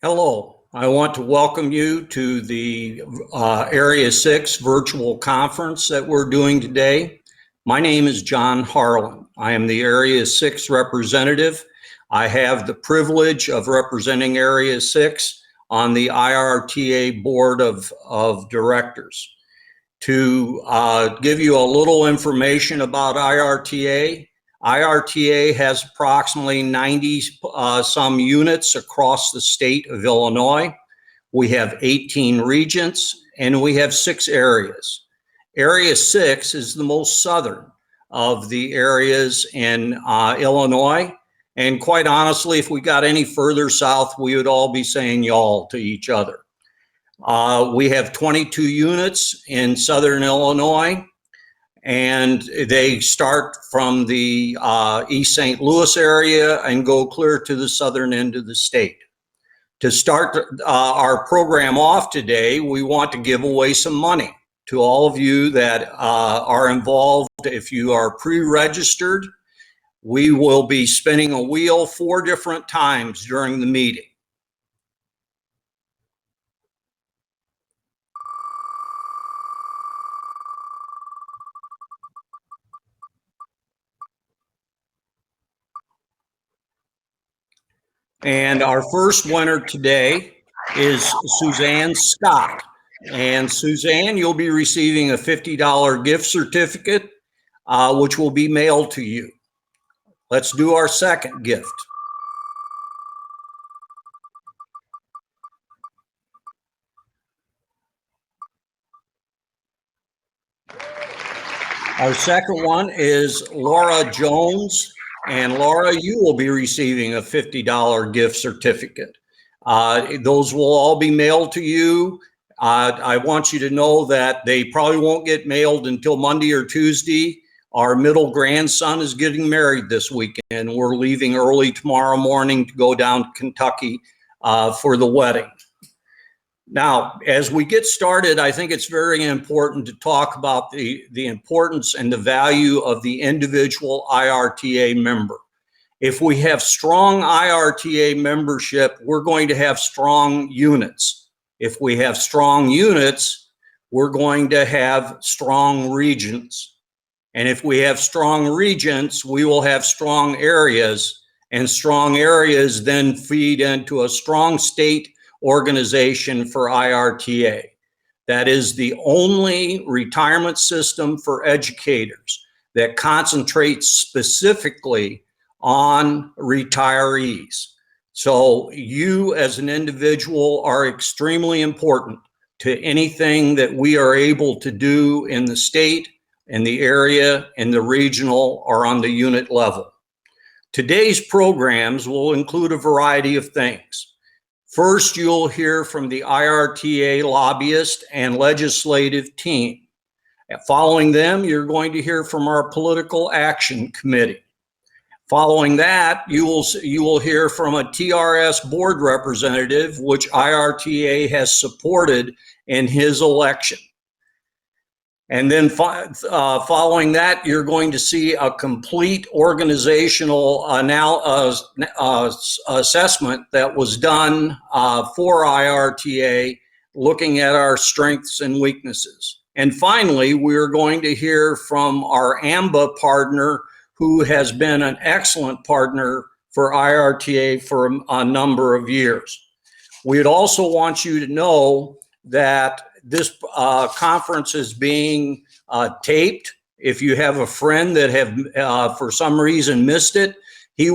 Hello, I want to welcome you to the Area 6 virtual conference that we're doing today. My name is John Harland. I am the Area 6 representative. I have the privilege of representing Area 6 on the IRTA Board of Directors. To give you a little information about IRTA, IRTA has approximately 90 some units across the state of Illinois. We have 18 regions and we have 6 areas. Area 6 is the most southern of the areas in Illinois. And quite honestly, if we got any further south, we would all be saying y'all to each other. We have 22 units in southern Illinois, and they start from the East St. Louis area and go clear to the southern end of the state. To start our program off today, we want to give away some money to all of you that are involved. If you are pre-registered, we will be spinning a wheel 4 different times during the meeting. And our first winner today is Suzanne Scott. And Suzanne, you'll be receiving a $50 gift certificate, which will be mailed to you. Let's do our second gift. Our second one is Laura Jones. And Laura, you will be receiving a $50 gift certificate. Those will all be mailed to you. I want you to know that they probably won't get mailed until Monday or Tuesday. Our middle grandson is getting married this weekend. We're leaving early tomorrow morning to go down to Kentucky for the wedding. Now, as we get started, I think it's very important to talk about the importance and the value of the individual IRTA member. If we have strong IRTA membership, we're going to have strong units. If we have strong units, we're going to have strong regions. And if we have strong regions, we will have strong areas, and strong areas then feed into a strong state organization for IRTA. That is the only retirement system for educators that concentrates specifically on retirees. So you as an individual are extremely important to anything that we are able to do in the state, in the area, in the regional, or on the unit level. Today's programs will include a variety of things. First, you'll hear from the IRTA lobbyist and legislative team. Following them, you're going to hear from our political action committee. Following that, you will hear from a TRS board representative, which IRTA has supported in his election. And then following that, you're going to see a complete organizational assessment that was done for IRTA, looking at our strengths and weaknesses. And finally, we're going to hear from our AMBA partner, who has been an excellent partner for IRTA for a number of years. We'd also want you to know that this conference is being taped. If you have a friend that have for some reason missed it, he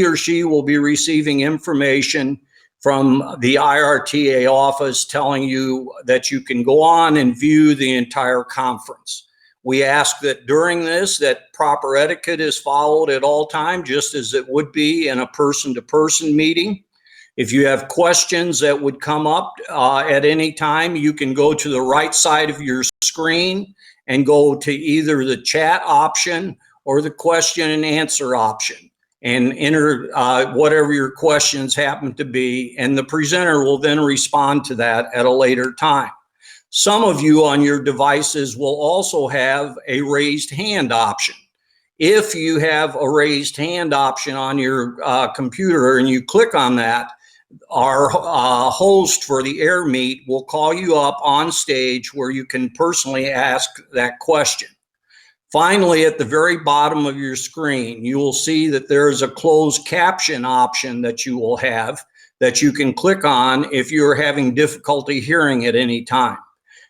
or she will be receiving information from the IRTA office telling you that you can go on and view the entire conference. We ask that during this, that proper etiquette is followed at all times, just as it would be in a person-to-person meeting. If you have questions that would come up at any time, you can go to the right side of your screen and go to either the chat option or the question and answer option and enter whatever your questions happen to be, and the presenter will then respond to that at a later time. Some of you on your devices will also have a raised hand option. If you have a raised hand option on your computer and you click on that, our host for the air meet will call you up on stage where you can personally ask that question. Finally, at the very bottom of your screen, you will see that there is a closed caption option that you will have that you can click on if you're having difficulty hearing at any time.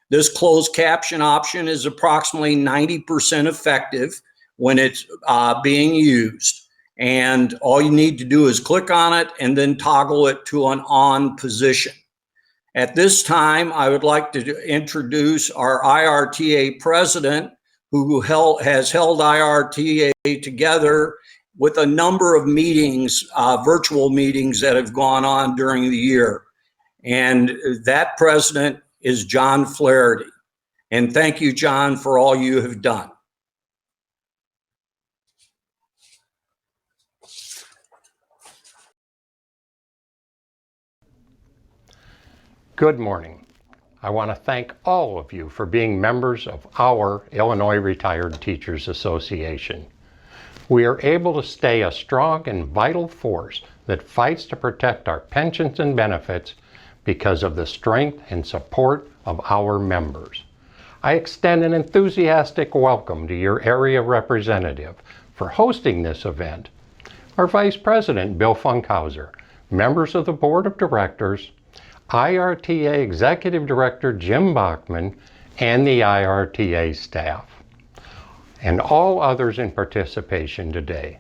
This closed caption option is approximately 90% effective when it's being used. And all you need to do is click on it and then toggle it to an on position. At this time, I would like to introduce our IRTA president, who has held IRTA together with a number of meetings, virtual meetings that have gone on during the year. And that president is John Flaherty. And thank you, John, for all you have done. Good morning. I want to thank all of you for being members of our Illinois Retired Teachers Association. We are able to stay a strong and vital force that fights to protect our pensions and benefits because of the strength and support of our members. I extend an enthusiastic welcome to your area representative for hosting this event, our Vice President, Bill Funkhauser, members of the Board of Directors, IRTA Executive Director Jim Bachman, and the IRTA staff, and all others in participation today.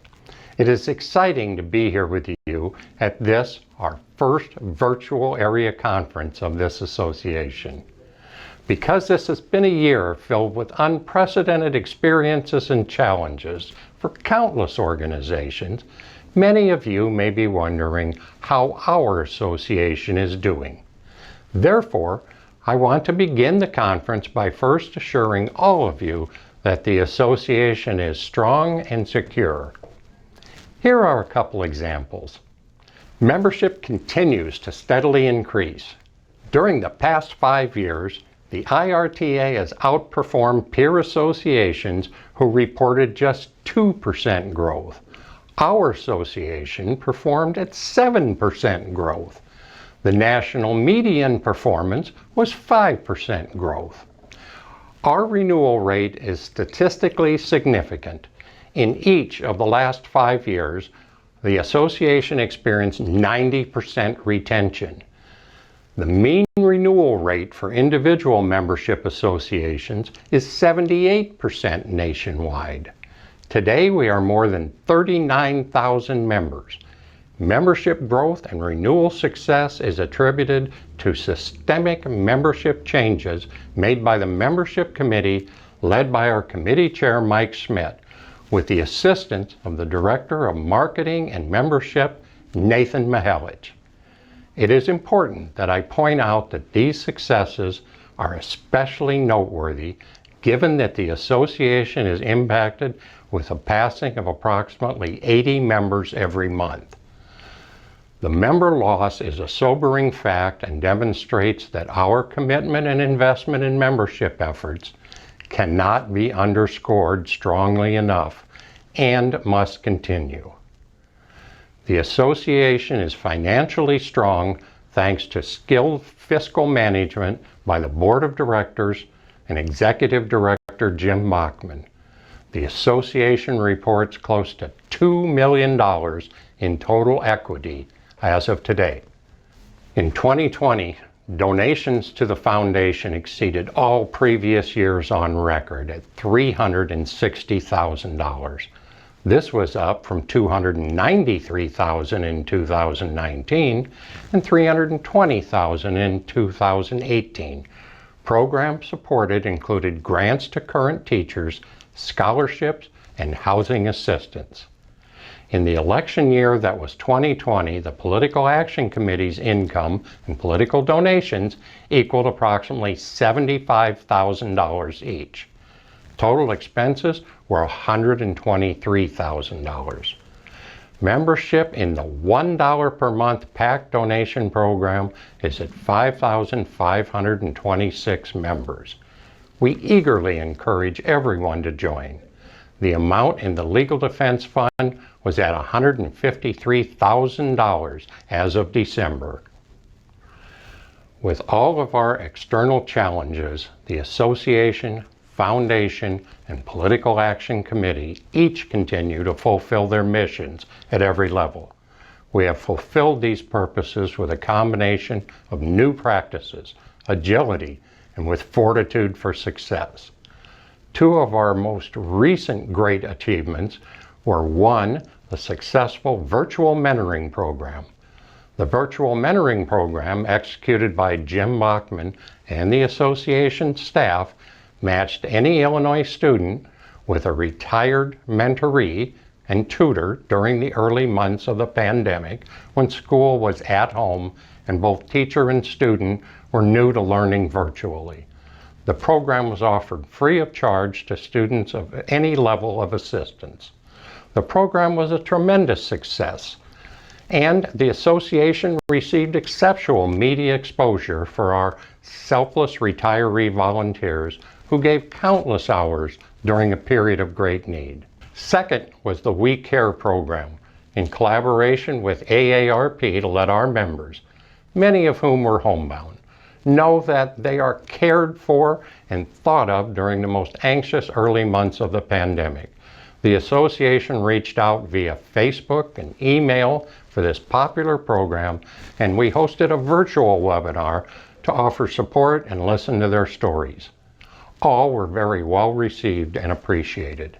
It is exciting to be here with you at this, our first virtual area conference of this association. Because this has been a year filled with unprecedented experiences and challenges for countless organizations, many of you may be wondering how our association is doing. Therefore, I want to begin the conference by first assuring all of you that the association is strong and secure. Here are a couple examples. Membership continues to steadily increase. During the past 5 years, the IRTA has outperformed peer associations who reported just 2% growth. Our association performed at 7% growth. The national median performance was 5% growth. Our renewal rate is statistically significant. In each of the last 5 years, the association experienced 90% retention. The mean renewal rate for individual membership associations is 78% nationwide. Today, we are more than 39,000 members. Membership growth and renewal success is attributed to systemic membership changes made by the membership committee led by our committee chair, Mike Schmidt, with the assistance of the Director of Marketing and Membership, Nathan Mihelich. It is important that I point out that these successes are especially noteworthy given that the association is impacted with a passing of approximately 80 members every month. The member loss is a sobering fact and demonstrates that our commitment and investment in membership efforts cannot be underscored strongly enough and must continue. The association is financially strong thanks to skilled fiscal management by the Board of Directors and Executive Director Jim Bachman. The association reports close to $2 million in total equity as of today. In 2020, donations to the foundation exceeded all previous years on record at $360,000. This was up from $293,000 in 2019 and $320,000 in 2018. Programs supported included grants to current teachers, scholarships, and housing assistance. In the election year that was 2020, the Political Action Committee's income and political donations equaled approximately $75,000 each. Total expenses were $123,000. Membership in the $1 per month PAC donation program is at 5,526 members. We eagerly encourage everyone to join. The amount in the Legal Defense Fund was at $153,000 as of December. With all of our external challenges, the Association, Foundation, and Political Action Committee each continue to fulfill their missions at every level. We have fulfilled these purposes with a combination of new practices, agility, and with fortitude for success. Two of our most recent great achievements were, one, the successful virtual mentoring program. The virtual mentoring program, executed by Jim Bachman and the association staff, matched any Illinois student with a retired mentoree and tutor during the early months of the pandemic when school was at home and both teacher and student were new to learning virtually. The program was offered free of charge to students of any level of assistance. The program was a tremendous success, and the association received exceptional media exposure for our selfless retiree volunteers who gave countless hours during a period of great need. Second was the We Care program, in collaboration with AARP to let our members, many of whom were homebound, know that they are cared for and thought of during the most anxious early months of the pandemic. The association reached out via Facebook and email for this popular program, and we hosted a virtual webinar to offer support and listen to their stories. All were very well received and appreciated.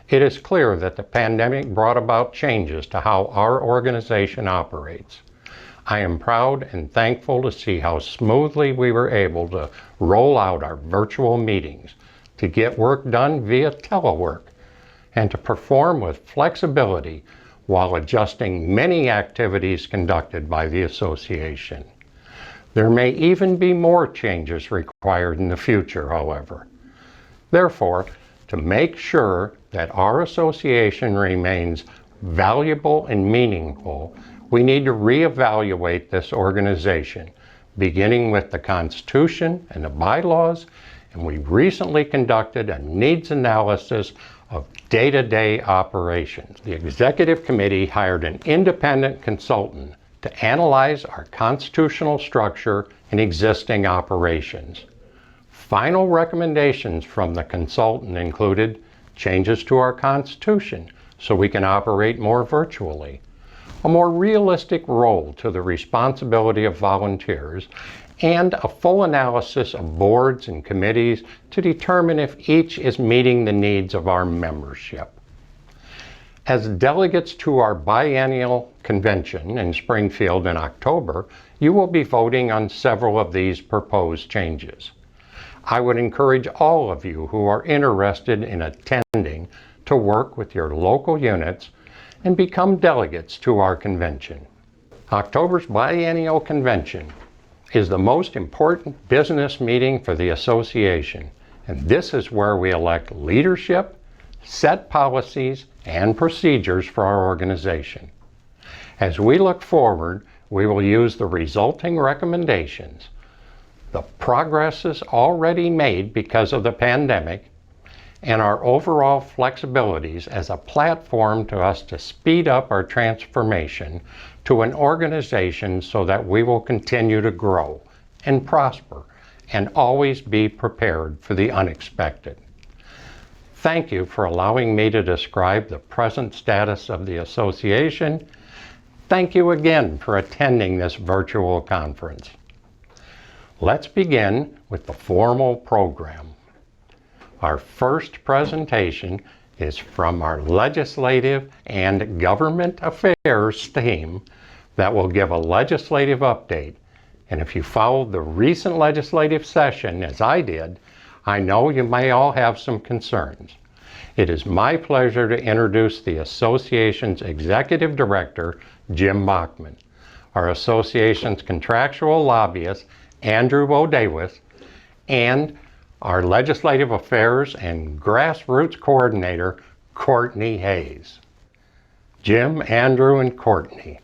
It is clear that the pandemic brought about changes to how our organization operates. I am proud and thankful to see how smoothly we were able to roll out our virtual meetings, to get work done via telework, and to perform with flexibility while adjusting many activities conducted by the association. There may even be more changes required in the future, however. Therefore, to make sure that our association remains valuable and meaningful, we need to reevaluate this organization, beginning with the Constitution and the bylaws, and we recently conducted a needs analysis of day-to-day operations. The Executive Committee hired an independent consultant to analyze our constitutional structure and existing operations. Final recommendations from the consultant included changes to our Constitution so we can operate more virtually, a more realistic role to the responsibility of volunteers, and a full analysis of boards and committees to determine if each is meeting the needs of our membership. As delegates to our biennial convention in Springfield in October, you will be voting on several of these proposed changes. I would encourage all of you who are interested in attending to work with your local units and become delegates to our convention. October's biennial convention is the most important business meeting for the association, and this is where we elect leadership, set policies, and procedures for our organization. As we look forward, we will use the resulting recommendations, the progresses already made because of the pandemic, and our overall flexibilities as a platform to us to speed up our transformation to an organization so that we will continue to grow and prosper and always be prepared for the unexpected. Thank you for allowing me to describe the present status of the association. Thank you again for attending this virtual conference. Let's begin with the formal program. Our first presentation is from our Legislative and Government Affairs team that will give a legislative update. And if you followed the recent legislative session, as I did, I know you may all have some concerns. It is my pleasure to introduce the association's Executive Director, Jim Bachman, our association's contractual lobbyist, Andrew O'Davis, and our Legislative Affairs and Grassroots Coordinator, Courtney Hayes. Jim, Andrew, and Courtney.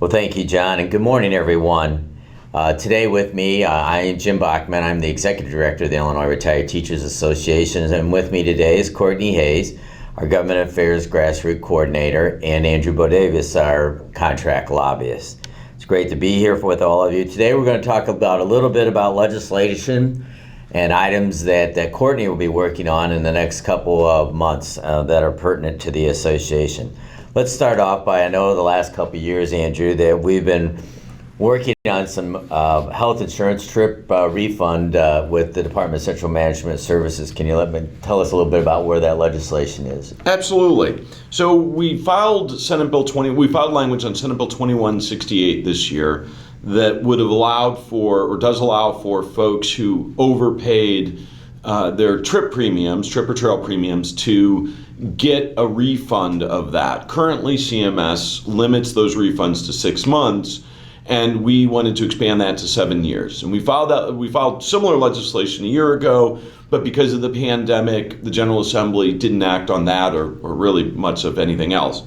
Well, thank you, John, and good morning, everyone. Today with me, I am Jim Bachman. I'm the Executive Director of the Illinois Retired Teachers Association, and with me today is Courtney Hayes, our Government Affairs Grassroots Coordinator, and Andrew Bodavis, our contract lobbyist. It's great to be here with all of you. Today we're going to talk about a little bit about legislation and items that Courtney will be working on in the next couple of months that are pertinent to the association. Let's start off by, I know the last couple of years, Andrew, that we've been working on some health insurance trip refund with the Department of Central Management Services. Can you tell us a little bit about where that legislation is? Absolutely. So we filed language on Senate Bill 2168 this year that would have allowed for, or does allow for, folks who overpaid their trip or trail premiums to get a refund of that. Currently, CMS limits those refunds to 6 months, and we wanted to expand that to 7 years. And we filed similar legislation a year ago, but because of the pandemic, the General Assembly didn't act on that or really much of anything else.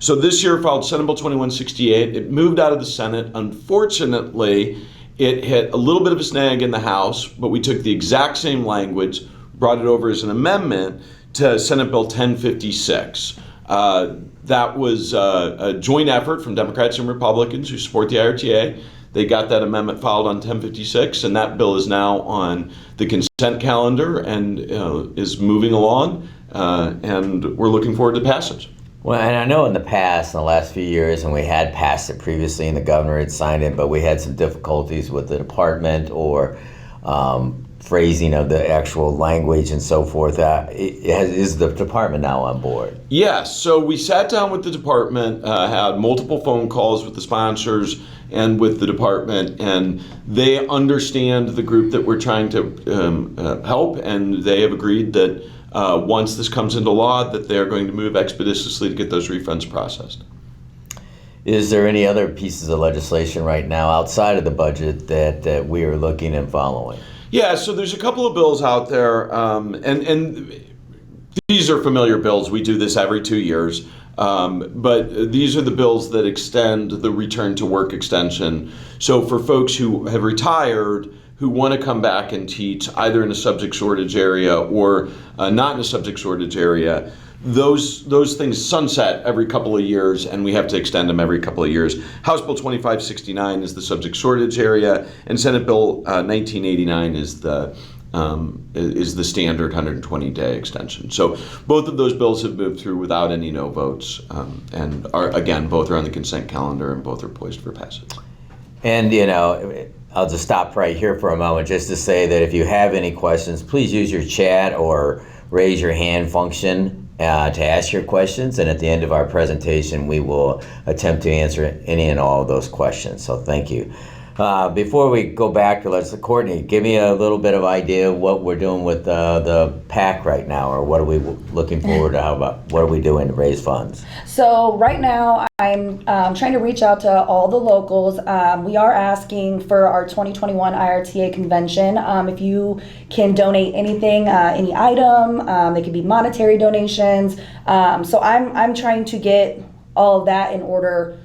So this year filed Senate Bill 2168. It moved out of the Senate. Unfortunately, it hit a little bit of a snag in the House, but we took the exact same language, brought it over as an amendment to Senate Bill 1056. That was a joint effort from Democrats and Republicans who support the IRTA. They got that amendment filed on 1056, and that bill is now on the consent calendar and is moving along, and we're looking forward to passage. Well, and I know in the past, in the last few years, and we had passed it previously and the governor had signed it, but we had some difficulties with the department or phrasing of the actual language and so forth. Is the department now on board? Yes. So we sat down with the department, had multiple phone calls with the sponsors and with the department, and they understand the group that we're trying to help, and they have agreed that once this comes into law, that they're going to move expeditiously to get those refunds processed. Is there any other pieces of legislation right now outside of the budget that we are looking and following? Yeah, so there's a couple of bills out there, and these are familiar bills. We do this every 2 years, but these are the bills that extend the return to work extension. So for folks who have retired, who want to come back and teach either in a subject shortage area or not in a subject shortage area, those things sunset every couple of years, and we have to extend them every couple of years. House Bill 2569 is the subject shortage area, and Senate Bill 1989 is the standard 120-day extension. So both of those bills have moved through without any no votes, and both are on the consent calendar and both are poised for passage. And I'll just stop right here for a moment just to say that if you have any questions, please use your chat or raise your hand function to ask your questions, and at the end of our presentation we will attempt to answer any and all of those questions. So thank you. Before we go back to Courtney, give me a little bit of idea of what we're doing with the PAC right now, or what are we looking forward to? What are we doing to raise funds? So right now I'm trying to reach out to all the locals. We are asking for our 2021 IRTA convention. If you can donate anything, any item, they could be monetary donations. So I'm trying to get all of that in order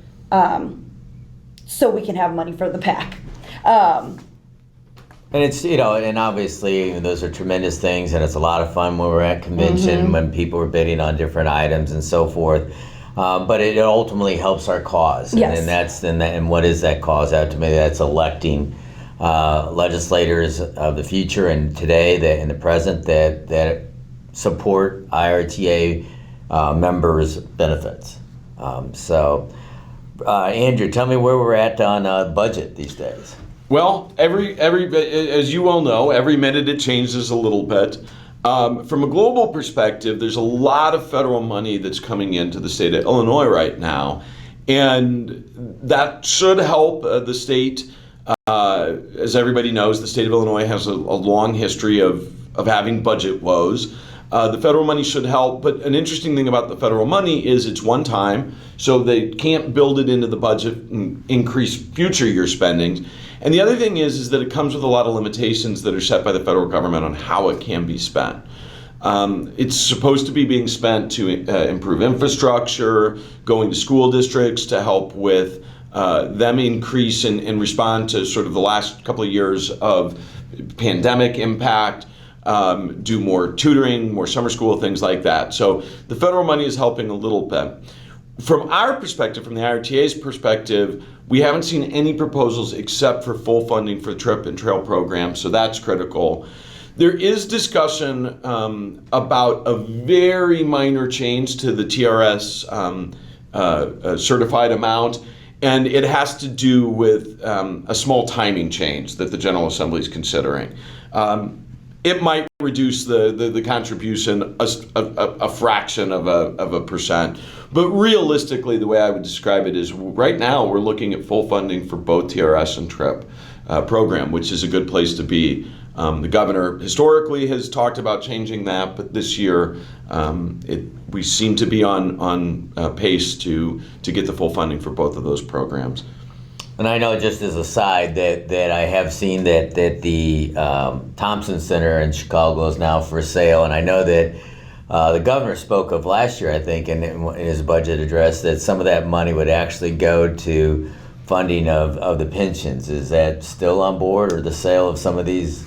so we can have money for the PAC. And it's, and obviously those are tremendous things, and it's a lot of fun when we're at convention, when people are bidding on different items and so forth. But it ultimately helps our cause. Yes. And what is that cause? Ultimately, that's electing legislators of the future and today and the present that support IRTA members' benefits. Andrew, tell me where we're at on budget these days. Well, every as you well know, every minute it changes a little bit. From a global perspective, there's a lot of federal money that's coming into the state of Illinois right now, and that should help the state. As everybody knows, the state of Illinois has a long history of having budget woes. The federal money should help, but an interesting thing about the federal money is it's one time, so they can't build it into the budget and increase future year spendings. And the other thing is that it comes with a lot of limitations that are set by the federal government on how it can be spent. It's supposed to be being spent to improve infrastructure, going to school districts to help with them increase and respond to sort of the last couple of years of pandemic impact. do more tutoring, more summer school, things like that. So the federal money is helping a little bit. From our perspective, from the IRTA's perspective, we haven't seen any proposals except for full funding for the trip and trail program, so that's critical. There is discussion about a very minor change to the TRS certified amount, and it has to do with a small timing change that the General Assembly is considering. It might reduce the contribution a fraction of a percent, but realistically, the way I would describe it is right now we're looking at full funding for both TRS and TRIP program, which is a good place to be. The governor historically has talked about changing that, but this year we seem to be on pace to get the full funding for both of those programs. And I know, just as a side, that I have seen that the Thompson Center in Chicago is now for sale, and I know that the governor spoke of last year, I think, in his budget address, that some of that money would actually go to funding of the pensions. Is that still on board, or the sale of some of these?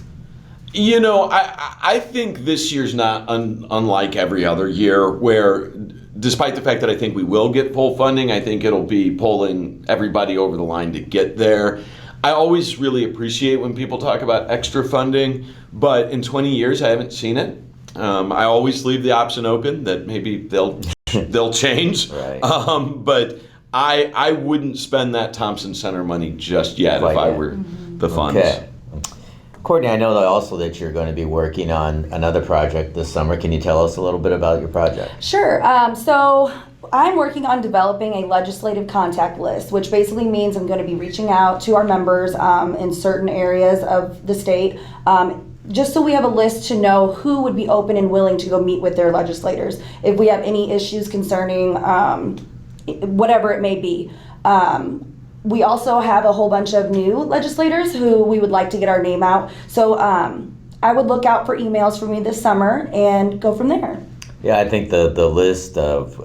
You know, I think this year's not unlike every other year, where despite the fact that I think we will get full funding, I think it'll be pulling everybody over the line to get there. I always really appreciate when people talk about extra funding, but in 20 years I haven't seen it. I always leave the option open that maybe they'll change. Right. But I wouldn't spend that Thompson Center money just yet if I were the funds. Okay. Courtney, I know also that you're going to be working on another project this summer. Can you tell us a little bit about your project? Sure. So I'm working on developing a legislative contact list, which basically means I'm going to be reaching out to our members in certain areas of the state, just so we have a list to know who would be open and willing to go meet with their legislators if we have any issues concerning whatever it may be. We also have a whole bunch of new legislators who we would like to get our name out. So I would look out for emails from me this summer and go from there. Yeah, I think the list of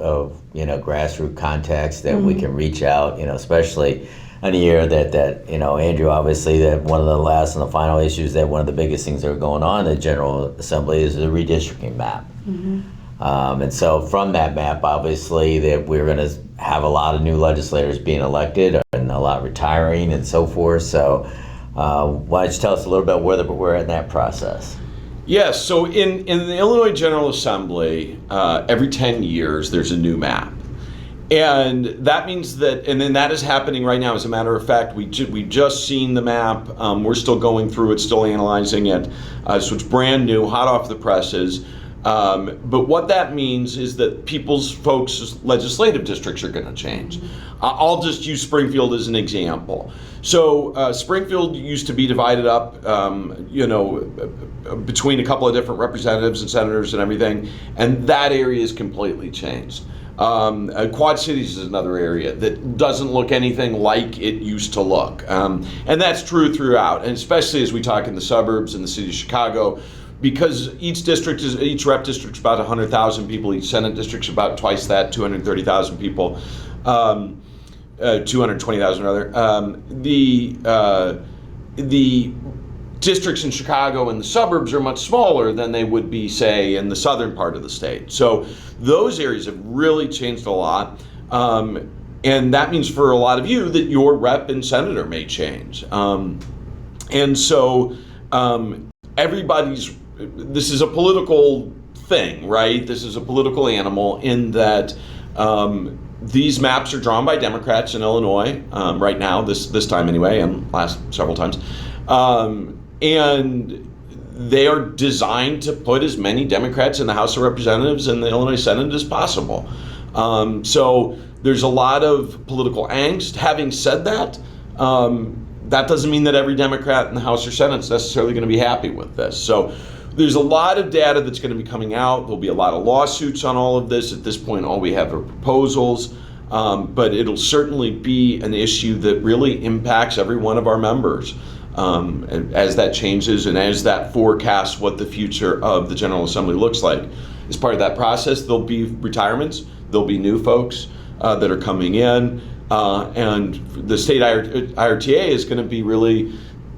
grassroots contacts that we can reach out, especially in a year that Andrew, obviously, that one of the last and the final issues, that one of the biggest things that are going on in the General Assembly is the redistricting map. And so from that map, obviously, that we're going to have a lot of new legislators being elected and a lot retiring and so forth. So why don't you tell us a little bit where we're in that process? Yes, so in the Illinois General Assembly, every 10 years there's a new map. And that means that, and then that is happening right now. As a matter of fact, we just seen the map. We're still going through it, still analyzing it. So it's brand new, hot off the presses. But what that means is that folks' legislative districts are going to change. I'll just use Springfield as an example. So Springfield used to be divided up, between a couple of different representatives and senators and everything, and that area is completely changed. Quad Cities is another area that doesn't look anything like it used to look. And that's true throughout, and especially as we talk in the suburbs in the city of Chicago, because each rep district is about 100,000 people, each Senate district is about twice that, 230,000 people, 220,000 rather. The districts in Chicago and the suburbs are much smaller than they would be, say, in the southern part of the state. So those areas have really changed a lot. And that means for a lot of you that your rep and senator may change. And so this is a political thing, right? This is a political animal in that these maps are drawn by Democrats in Illinois right now, this time anyway, and last several times. And they are designed to put as many Democrats in the House of Representatives and the Illinois Senate as possible. So there's a lot of political angst. Having said that, that doesn't mean that every Democrat in the House or Senate is necessarily going to be happy with this. So there's a lot of data that's going to be coming out. There'll be a lot of lawsuits on all of this. At this point, all we have are proposals, but it'll certainly be an issue that really impacts every one of our members. As that changes and as that forecasts what the future of the General Assembly looks like. As part of that process, there'll be retirements, there'll be new folks that are coming in, and the state IRTA is going to be really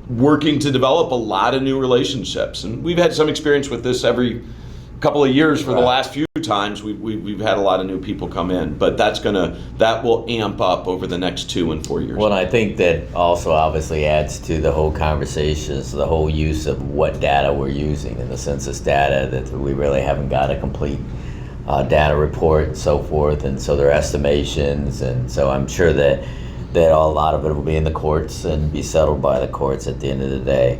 working to develop a lot of new relationships. And we've had some experience with this every couple of years for the last few times. We've had a lot of new people come in, but that will amp up over the next 2 and 4 years. Well, I think that also obviously adds to the whole conversations, the whole use of what data we're using in the census data, that we really haven't got a complete data report and so forth, and so there are estimations, and so I'm sure that a lot of it will be in the courts and be settled by the courts at the end of the day.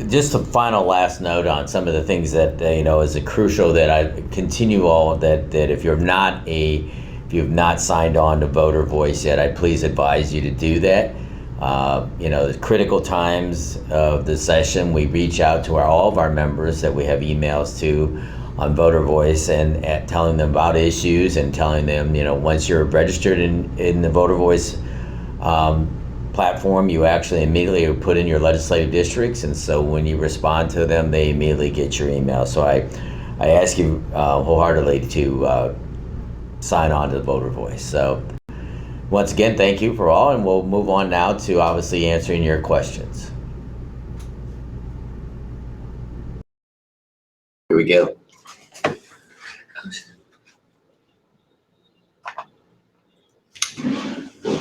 Just a final last note on some of the things that is a crucial that I continue all that if you've not signed on to Voter Voice yet, I please advise you to do that. The critical times of the session, we reach out to all of our members that we have emails to on Voter Voice and telling them about issues and telling them, once you're registered in the Voter Voice platform, you actually immediately are put in your legislative districts, and so when you respond to them, they immediately get your email. So I ask you wholeheartedly to sign on to the Voter Voice. So once again, thank you for all, and we'll move on now to obviously answering your questions. Here we go.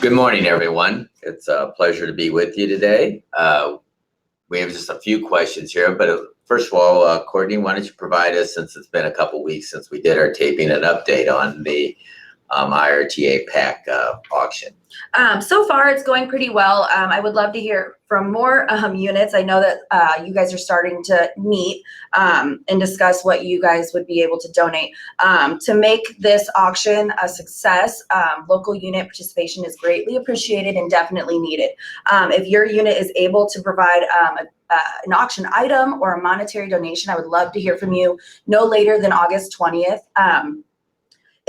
Good morning, everyone. It's a pleasure to be with you today. We have just a few questions here, but first of all, Courtney, why don't you provide us, since it's been a couple weeks since we did our taping, an update on the IRTA PAC auction? So far, it's going pretty well. I would love to hear from more units. I know that you guys are starting to meet and discuss what you guys would be able to donate. To make this auction a success, local unit participation is greatly appreciated and definitely needed. If your unit is able to provide an auction item or a monetary donation, I would love to hear from you no later than August 20th.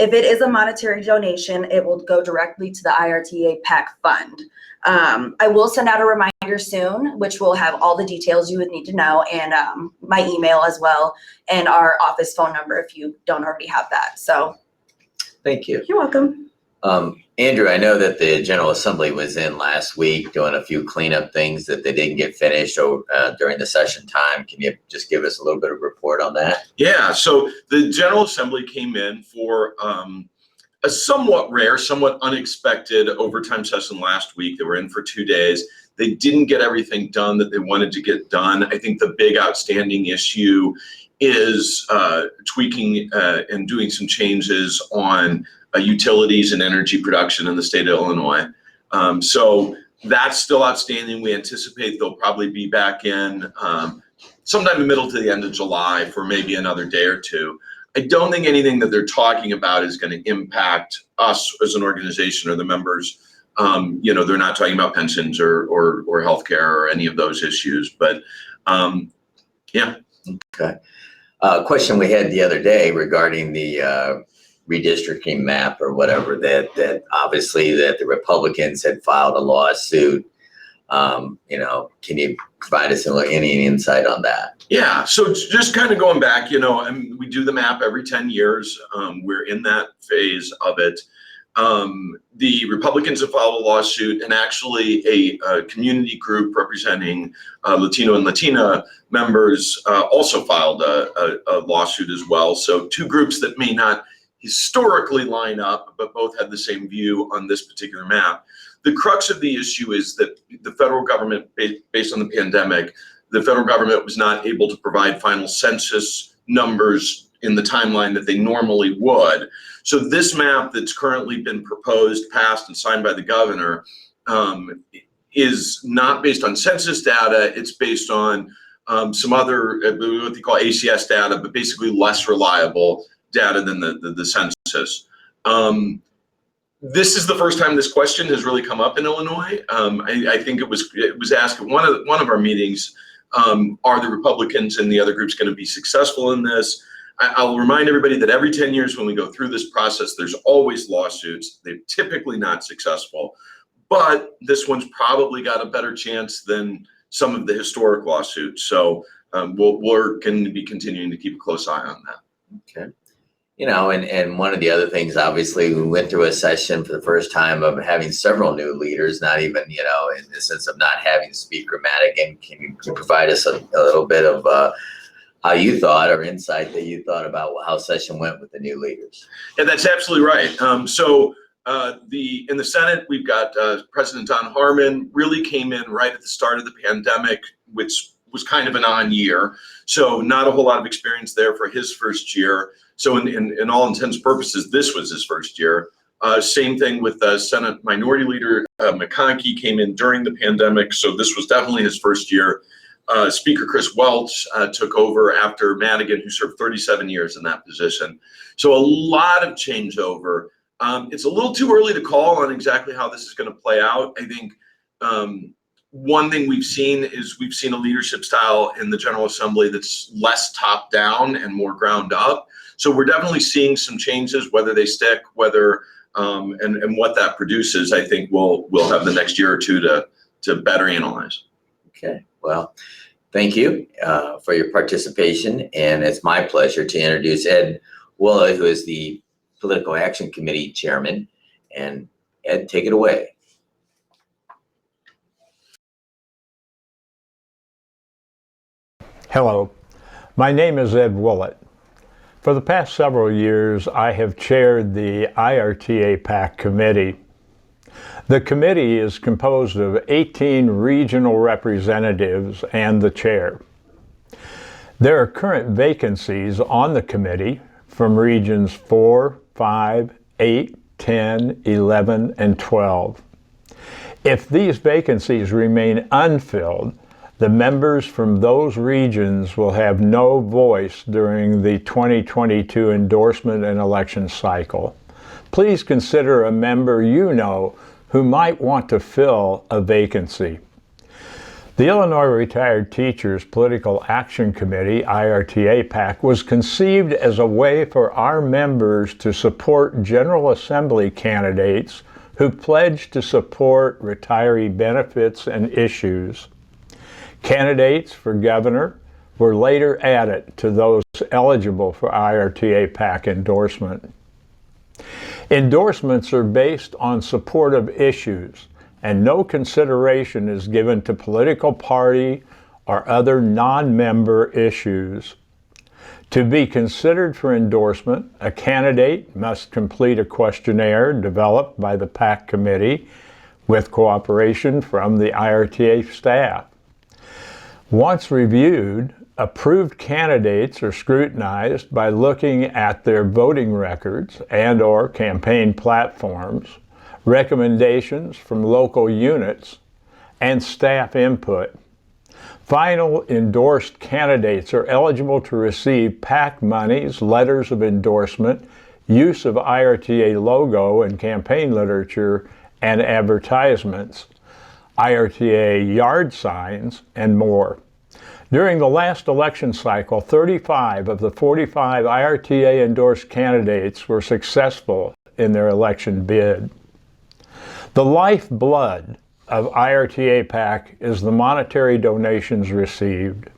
If it is a monetary donation, it will go directly to the IRTA PAC fund. I will send out a reminder soon, which will have all the details you would need to know, and my email as well, and our office phone number if you don't already have that. So thank you. You're welcome. Andrew, I know that the General Assembly was in last week doing a few cleanup things that they didn't get finished during the session time. Can you just give us a little bit of a report on that? Yeah, so the General Assembly came in for a somewhat rare, somewhat unexpected overtime session last week. They were in for 2 days. They didn't get everything done that they wanted to get done. I think the big outstanding issue is tweaking and doing some changes on utilities and energy production in the state of Illinois. So that's still outstanding. We anticipate they'll probably be back in sometime in the middle to the end of July for maybe another day or two. I don't think anything that they're talking about is going to impact us as an organization or the members. They're not talking about pensions or healthcare or any of those issues, but yeah. Okay. Question we had the other day regarding the redistricting map or whatever, that obviously that the Republicans had filed a lawsuit. Can you provide us any insight on that? Yeah, so just kind of going back, we do the map every 10 years. We're in that phase of it. The Republicans have filed a lawsuit, and actually a community group representing Latino and Latina members also filed a lawsuit as well. So two groups that may not historically line up, but both had the same view on this particular map. The crux of the issue is that the federal government, based on the pandemic, the federal government was not able to provide final census numbers in the timeline that they normally would. So this map that's currently been proposed, passed, and signed by the governor is not based on census data. It's based on some other, what they call ACS data, but basically less reliable data than the census. This is the first time this question has really come up in Illinois. I think it was asked at one of our meetings, are the Republicans and the other groups going to be successful in this? I'll remind everybody that every 10 years when we go through this process, there's always lawsuits. They're typically not successful, but this one's probably got a better chance than some of the historic lawsuits. So we're going to be continuing to keep a close eye on that. Okay. And one of the other things, obviously, we went through a session for the first time of having several new leaders, not even, in the sense of not having speaker Madigan. Can you provide us a little bit of how you thought or insight that you thought about how session went with the new leaders? Yeah, that's absolutely right. In the Senate, we've got President Don Harmon really came in right at the start of the pandemic, which was kind of an on year. So not a whole lot of experience there for his first year. So in all intents and purposes, this was his first year. Same thing with Senate Minority Leader McConkey came in during the pandemic. So this was definitely his first year. Speaker Chris Welch took over after Madigan, who served 37 years in that position. So a lot of changeover. It's a little too early to call on exactly how this is going to play out. I think one thing we've seen a leadership style in the General Assembly that's less top down and more ground up. So we're definitely seeing some changes, whether they stick, and what that produces. I think we'll have the next year or two to better analyze. Okay, well, thank you for your participation, and it's my pleasure to introduce Ed Woolley, who is the Political Action Committee Chairman. And Ed, take it away. Hello, my name is Ed Woolley. For the past several years, I have chaired the IRTA PAC committee. The committee is composed of 18 regional representatives and the chair. There are current vacancies on the committee from regions 4, 5, 8, 10, 11, and 12. If these vacancies remain unfilled, the members from those regions will have no voice during the 2022 endorsement and election cycle. Please consider a member you know who might want to fill a vacancy. The Illinois Retired Teachers Political Action Committee, IRTA PAC, was conceived as a way for our members to support General Assembly candidates who pledged to support retiree benefits and issues. Candidates for governor were later added to those eligible for IRTA PAC endorsement. Endorsements are based on supportive issues, and no consideration is given to political party or other non-member issues. To be considered for endorsement, a candidate must complete a questionnaire developed by the PAC committee with cooperation from the IRTA staff. Once reviewed, approved candidates are scrutinized by looking at their voting records and/or campaign platforms, recommendations from local units, and staff input. Final endorsed candidates are eligible to receive PAC monies, letters of endorsement, use of IRTA logo and campaign literature and advertisements, IRTA yard signs, and more. During the last election cycle, 35 of the 45 IRTA endorsed candidates were successful in their election bid. The lifeblood of IRTA PAC is the monetary donations received.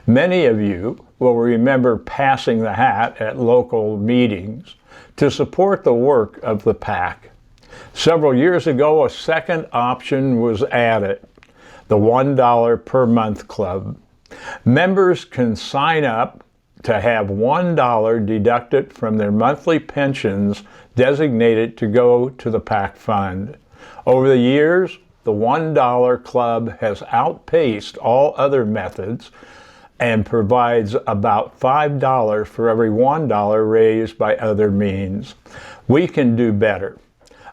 Many of you will remember passing the hat at local meetings to support the work of the PAC. Several years ago, a second option was added, the $1 per month club. Members can sign up to have $1 deducted from their monthly pensions designated to go to the PAC fund. Over the years, the $1 club has outpaced all other methods and provides about $5 for every $1 raised by other means. We can do better.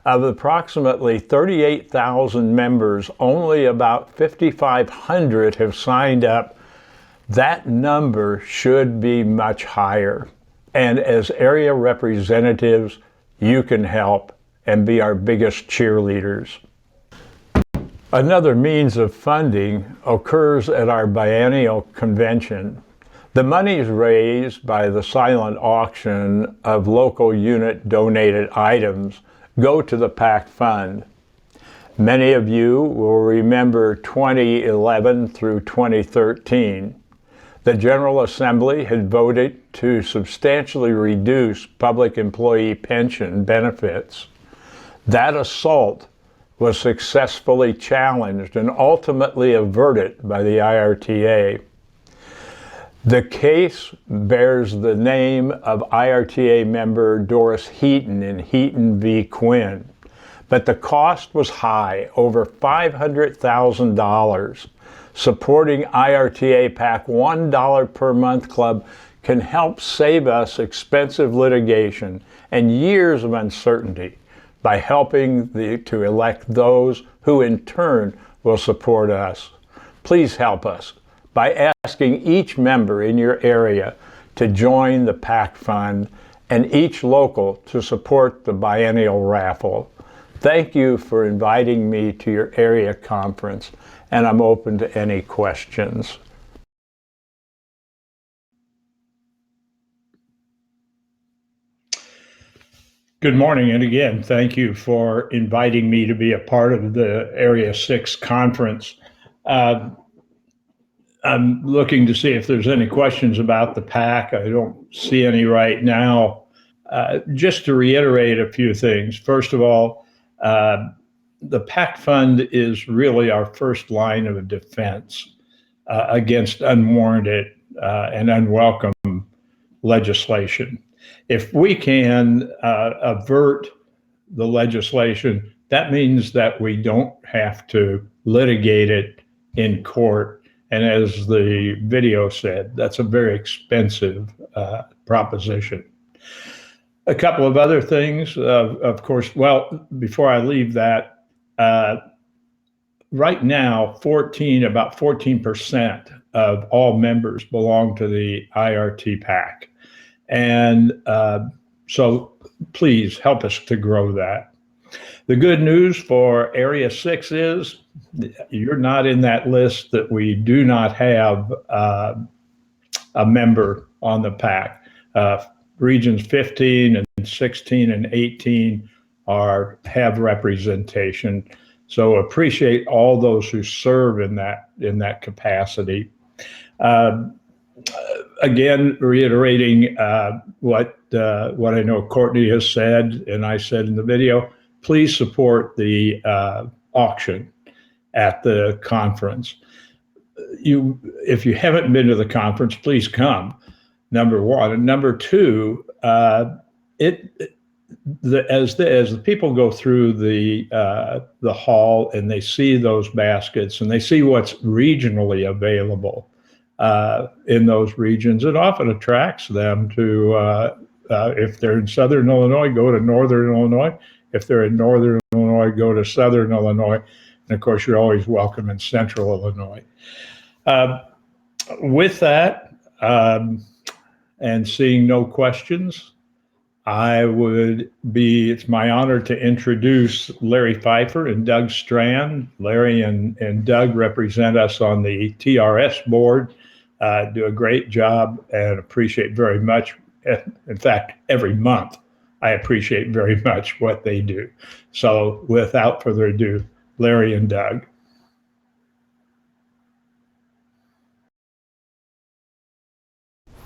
Of approximately 38,000 members, only about 5,500 have signed up. That number should be much higher. And as area representatives, you can help and be our biggest cheerleaders. Another means of funding occurs at our biennial convention. The monies raised by the silent auction of local unit donated items go to the PAC fund. Many of you will remember 2011 through 2013. The General Assembly had voted to substantially reduce public employee pension benefits. That assault was successfully challenged and ultimately averted by the IRTA. The case bears the name of IRTA member Doris Heaton in Heaton v. Quinn, but the cost was high, over $500,000. Supporting IRTA PAC $1 per month club can help save us expensive litigation and years of uncertainty by helping to elect those who in turn will support us. Please help us by asking each member in your area to join the PAC fund and each local to support the biennial raffle. Thank you for inviting me to your area conference, and I'm open to any questions. Good morning, and again, thank you for inviting me to be a part of the Area 6 conference. I'm looking to see if there's any questions about the PAC. I don't see any right now. Just to reiterate a few things. First of all, the PAC fund is really our first line of defense against unwarranted and unwelcome legislation. If we can avert the legislation, that means that we don't have to litigate it in court. And as the video said, that's a very expensive proposition. A couple of other things, of course, well, before I leave that, right now, about 14% of all members belong to the IRT PAC. And so please help us to grow that. The good news for Area 6 is you're not in that list that we do not have a member on the PAC. Regions 15 and 16 and 18 have representation. So appreciate all those who serve in that capacity. Again, reiterating what I know Courtney has said and I said in the video, please support the auction at the conference. If you haven't been to the conference, please come, number one. And number two, as the people go through the hall and they see those baskets and they see what's regionally available in those regions, it often attracts them to, if they're in Southern Illinois, go to Northern Illinois. If they're in Northern Illinois, go to Southern Illinois. And of course, you're always welcome in Central Illinois. With that, and seeing no questions, it's my honor to introduce Larry Pfeiffer and Doug Strand. Larry and Doug represent us on the TRS board, do a great job and appreciate very much. In fact, every month, I appreciate very much what they do. So without further ado, Larry and Doug.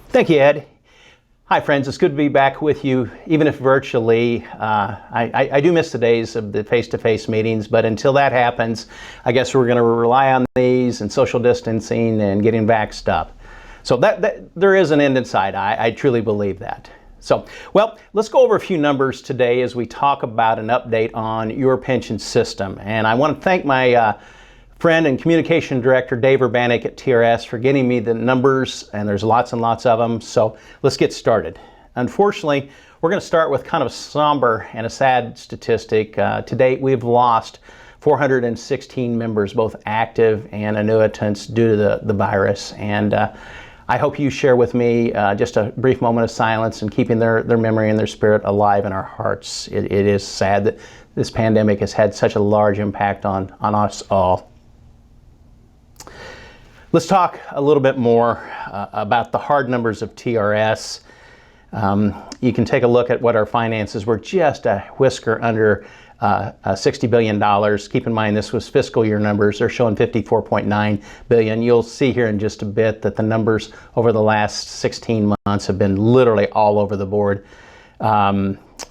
Thank you, Ed. Hi, friends. It's good to be back with you, even if virtually. I do miss the days of the face-to-face meetings, but until that happens, I guess we're going to rely on these and social distancing and getting vaxxed up. So that there is an end in sight. I truly believe that. So, well, let's go over a few numbers today as we talk about an update on your pension system. And I want to thank my friend and communication director, Dave Urbanik at TRS, for getting me the numbers, and there's lots and lots of them. So let's get started. Unfortunately, we're going to start with kind of a somber and a sad statistic. To date, we've lost 416 members, both active and annuitants, due to the virus. And I hope you share with me just a brief moment of silence and keeping their memory and their spirit alive in our hearts. It is sad that this pandemic has had such a large impact on us all. Let's talk a little bit more about the hard numbers of TRS. You can take a look at what our finances were, just a whisker under $60 billion. Keep in mind this was fiscal year numbers. They're showing $54.9 billion. You'll see here in just a bit that the numbers over the last 16 months have been literally all over the board.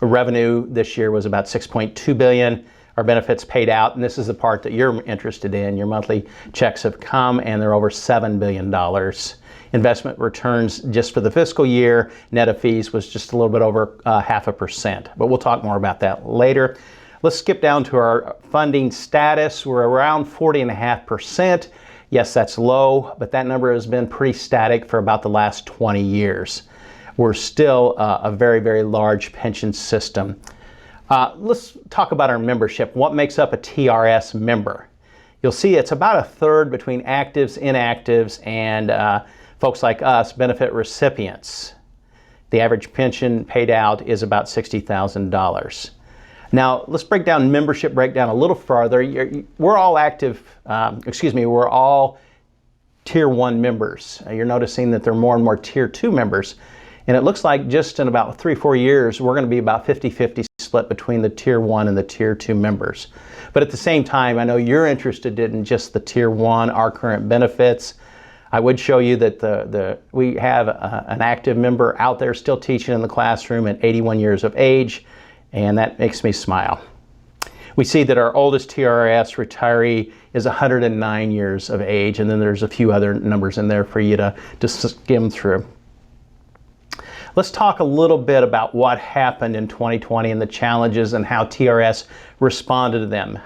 Revenue this year was about $6.2 billion. Our benefits paid out, and this is the part that you're interested in. Your monthly checks have come, and they're over $7 billion. Investment returns just for the fiscal year, net of fees, was just a little bit over 0.5%. But we'll talk more about that later. Let's skip down to our funding status. We're around 40.5%. Yes, that's low, but that number has been pretty static for about the last 20 years. We're still a very, very large pension system. Let's talk about our membership. What makes up a TRS member? You'll see it's about a third between actives, inactives, and folks like us, benefit recipients. The average pension paid out is about $60,000. Now, let's break down membership breakdown a little farther. We're all active, we're all Tier 1 members. You're noticing that there are more and more Tier 2 members. And it looks like just in about 3-4 years, we're going to be about 50-50 split between the Tier 1 and the Tier 2 members. But at the same time, I know you're interested in just the Tier 1, our current benefits. I would show you that we have an active member out there still teaching in the classroom at 81 years of age, and that makes me smile. We see that our oldest TRS retiree is 109 years of age, and then there's a few other numbers in there for you to skim through. Let's talk a little bit about what happened in 2020 and the challenges and how TRS responded to them.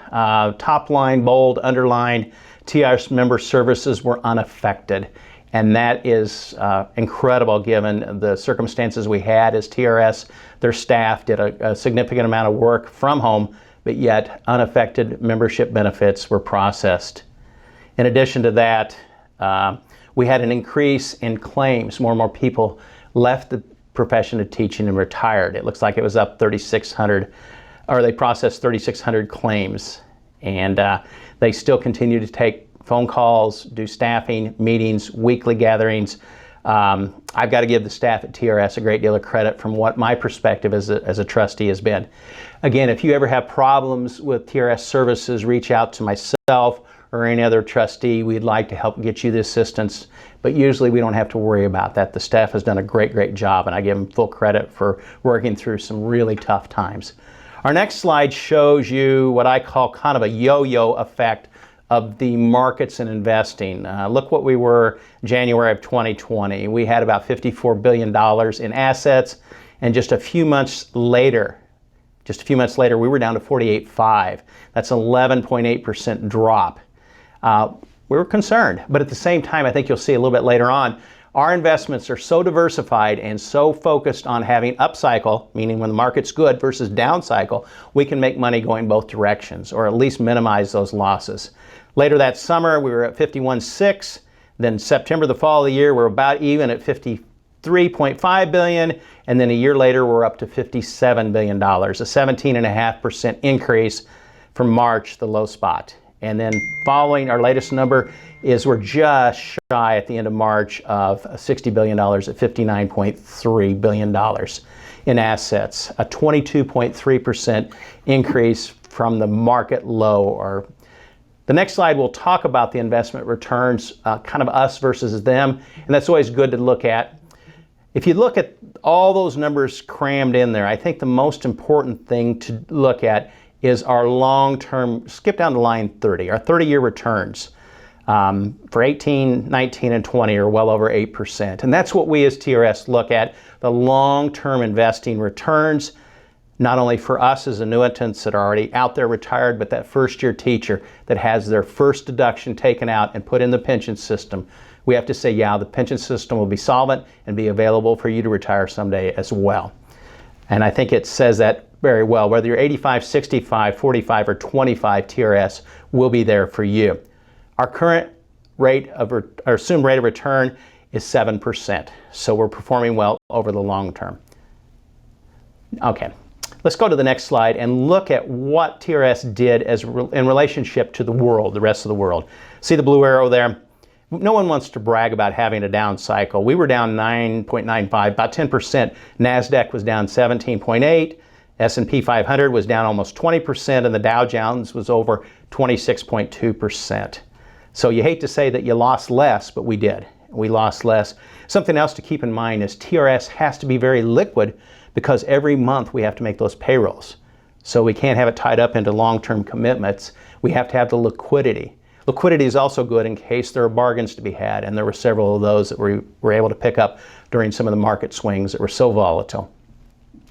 Top line, bold, underlined, TRS member services were unaffected. And that is incredible given the circumstances we had as TRS. Their staff did a significant amount of work from home, but yet unaffected membership benefits were processed. In addition to that, we had an increase in claims. More and more people left the profession of teaching and retired. It looks like it was up 3,600, or they processed 3,600 claims. And they still continue to take phone calls, do staffing, meetings, weekly gatherings. I've got to give the staff at TRS a great deal of credit from what my perspective as a trustee has been. Again, if you ever have problems with TRS services, reach out to myself or any other trustee. We'd like to help get you the assistance, but usually we don't have to worry about that. The staff has done a great job, and I give them full credit for working through some really tough times. Our next slide shows you what I call kind of a yo-yo effect of the markets and investing. Look what we were January of 2020. We had about $54 billion in assets, and just a few months later, we were down to 48.5. That's an 11.8% drop. We were concerned, but at the same time, I think you'll see a little bit later on, our investments are so diversified and so focused on having upcycle, meaning when the market's good, versus down cycle, we can make money going both directions, or at least minimize those losses. Later that summer, we were at 51.6. Then September, the fall of the year, we're about even at 53.5 billion. And then a year later, we're up to $57 billion, a 17.5% increase from March, the low spot. And then following our latest number is we're just shy at the end of March of $60 billion at $59.3 billion in assets, a 22.3% increase from the market low. The next slide will talk about the investment returns, kind of us versus them, and that's always good to look at. If you look at all those numbers crammed in there, I think the most important thing to look at is our long-term, skip down to line 30, our 30-year returns for 18, 19, and 20 are well over 8%. And that's what we as TRS look at, the long-term investing returns, not only for us as annuitants that are already out there retired, but that first-year teacher that has their first deduction taken out and put in the pension system. We have to say, yeah, the pension system will be solvent and be available for you to retire someday as well. And I think it says that very well. Whether you're 85, 65, 45, or 25, TRS will be there for you. Our current rate of, our assumed rate of return is 7%. So we're performing well over the long term. Okay, let's go to the next slide and look at what TRS did in relationship to the world, the rest of the world. See the blue arrow there? No one wants to brag about having a down cycle. We were down 9.95, about 10%. NASDAQ was down 17.8. S&P 500 was down almost 20%, and the Dow Jones was over 26.2%. So you hate to say that you lost less, but we did. We lost less. Something else to keep in mind is TRS has to be very liquid because every month we have to make those payrolls. So we can't have it tied up into long-term commitments. We have to have the liquidity. Liquidity is also good in case there are bargains to be had, and there were several of those that we were able to pick up during some of the market swings that were so volatile.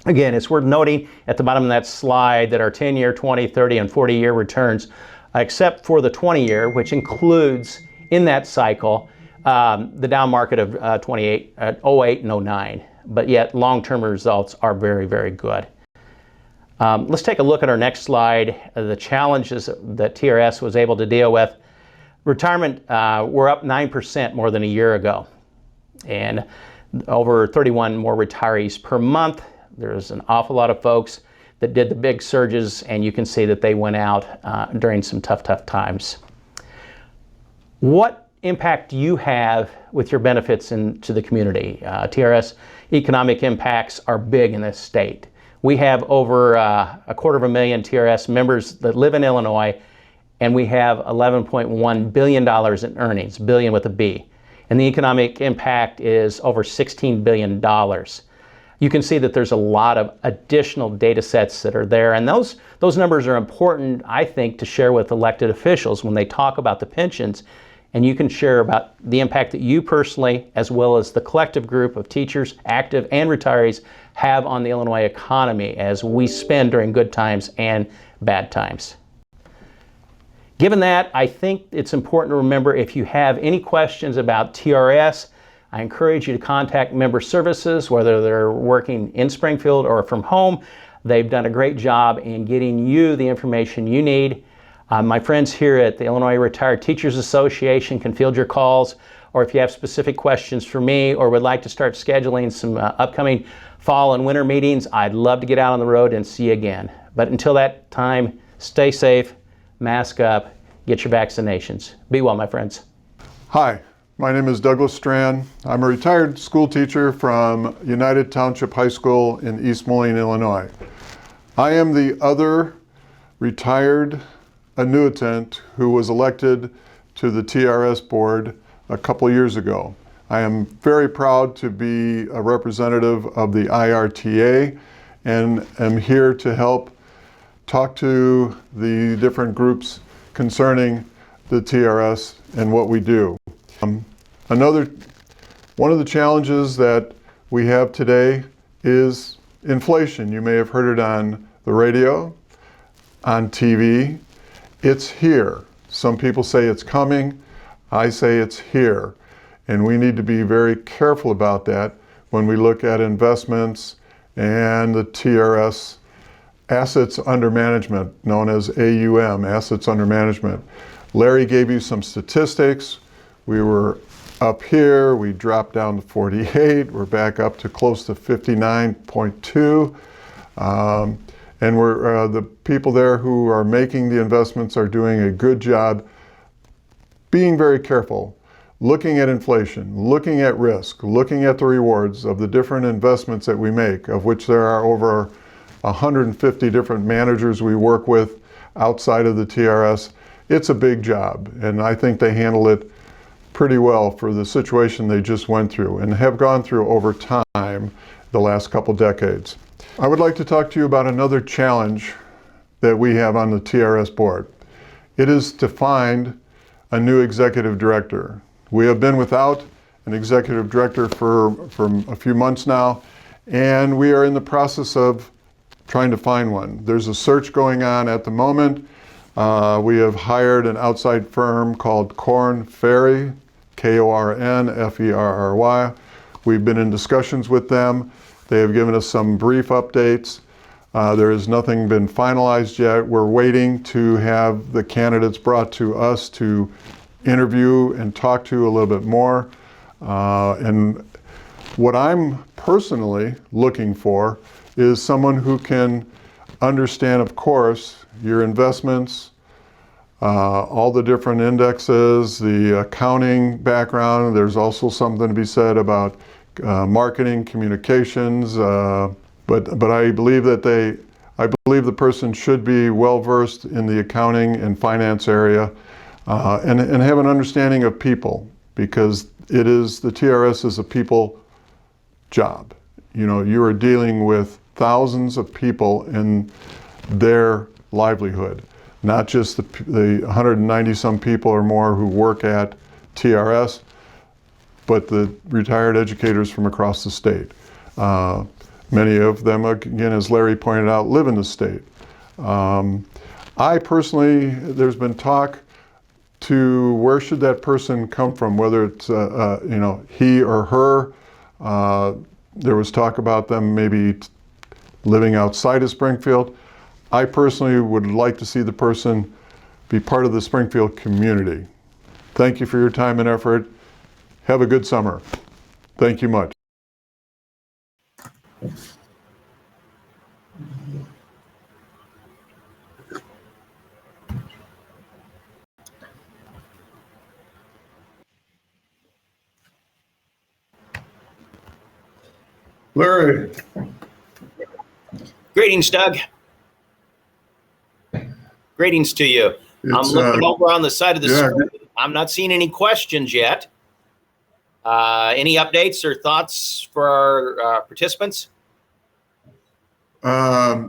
Again, it's worth noting at the bottom of that slide that our 10-year, 20, 30, and 40-year returns, except for the 20-year, which includes in that cycle the down market of 08 and 09, but yet long-term results are very, very good. Let's take a look at our next slide, the challenges that TRS was able to deal with. Retirement, we're up 9% more than a year ago, and over 31 more retirees per month. There's an awful lot of folks that did the big surges, and you can see that they went out during some tough times. What impact do you have with your benefits into the community? TRS economic impacts are big in this state. We have over 250,000 TRS members that live in Illinois, and we have $11.1 billion in earnings, billion with a B. And the economic impact is over $16 billion. You can see that there's a lot of additional data sets that are there, and those numbers are important, I think, to share with elected officials when they talk about the pensions, and you can share about the impact that you personally, as well as the collective group of teachers, active and retirees, have on the Illinois economy as we spend during good times and bad times. Given that, I think it's important to remember if you have any questions about TRS, I encourage you to contact Member Services, whether they're working in Springfield or from home. They've done a great job in getting you the information you need. My friends here at the Illinois Retired Teachers Association can field your calls, or if you have specific questions for me or would like to start scheduling some upcoming fall and winter meetings, I'd love to get out on the road and see you again. But until that time, stay safe, mask up, get your vaccinations. Be well, my friends. Hi, my name is Douglas Strand. I'm a retired school teacher from United Township High School in East Moline, Illinois. I am the other retired annuitant who was elected to the TRS board a couple years ago. I am very proud to be a representative of the IRTA and am here to help talk to the different groups concerning the TRS and what we do. One of the challenges that we have today is inflation. You may have heard it on the radio, on TV. It's here. Some people say it's coming. I say it's here. And we need to be very careful about that when we look at investments and the TRS assets under management, known as AUM, assets under management. Larry gave you some statistics. We were up here, we dropped down to 48, we're back up to close to 59.2. And we're, the people there who are making the investments are doing a good job being very careful, looking at inflation, looking at risk, looking at the rewards of the different investments that we make, of which there are over 150 different managers we work with outside of the TRS. It's a big job, and I think they handle it pretty well for the situation they just went through and have gone through over time the last couple decades. I would like to talk to you about another challenge that we have on the TRS board. It is to find a new executive director. We have been without an executive director for a few months now, and we are in the process of trying to find one. There's a search going on at the moment. We have hired an outside firm called Korn Ferry, Kornferry. We've been in discussions with them. They have given us some brief updates. There has nothing been finalized yet. We're waiting to have the candidates brought to us to interview and talk to a little bit more. And what I'm personally looking for is someone who can understand, of course, your investments, all the different indexes, the accounting background. There's also something to be said about marketing, communications, but I believe that they I believe the person should be well versed in the accounting and finance area and have an understanding of people, because the TRS is a people job. You know, you are dealing with thousands of people in their livelihood, not just the 190 some people or more who work at TRS, but the retired educators from across the state. Many of them, again, as Larry pointed out, live in the state. I personally, there's been talk to where should that person come from, whether it's you know, he or her. There was talk about them maybe living outside of Springfield. I personally would like to see the person be part of the Springfield community. Thank you for your time and effort. Have a good summer. Thank you much. Larry. Greetings, Doug. Greetings to you. I'm looking over on the side of the screen. I'm not seeing any questions yet. Any updates or thoughts for our participants? I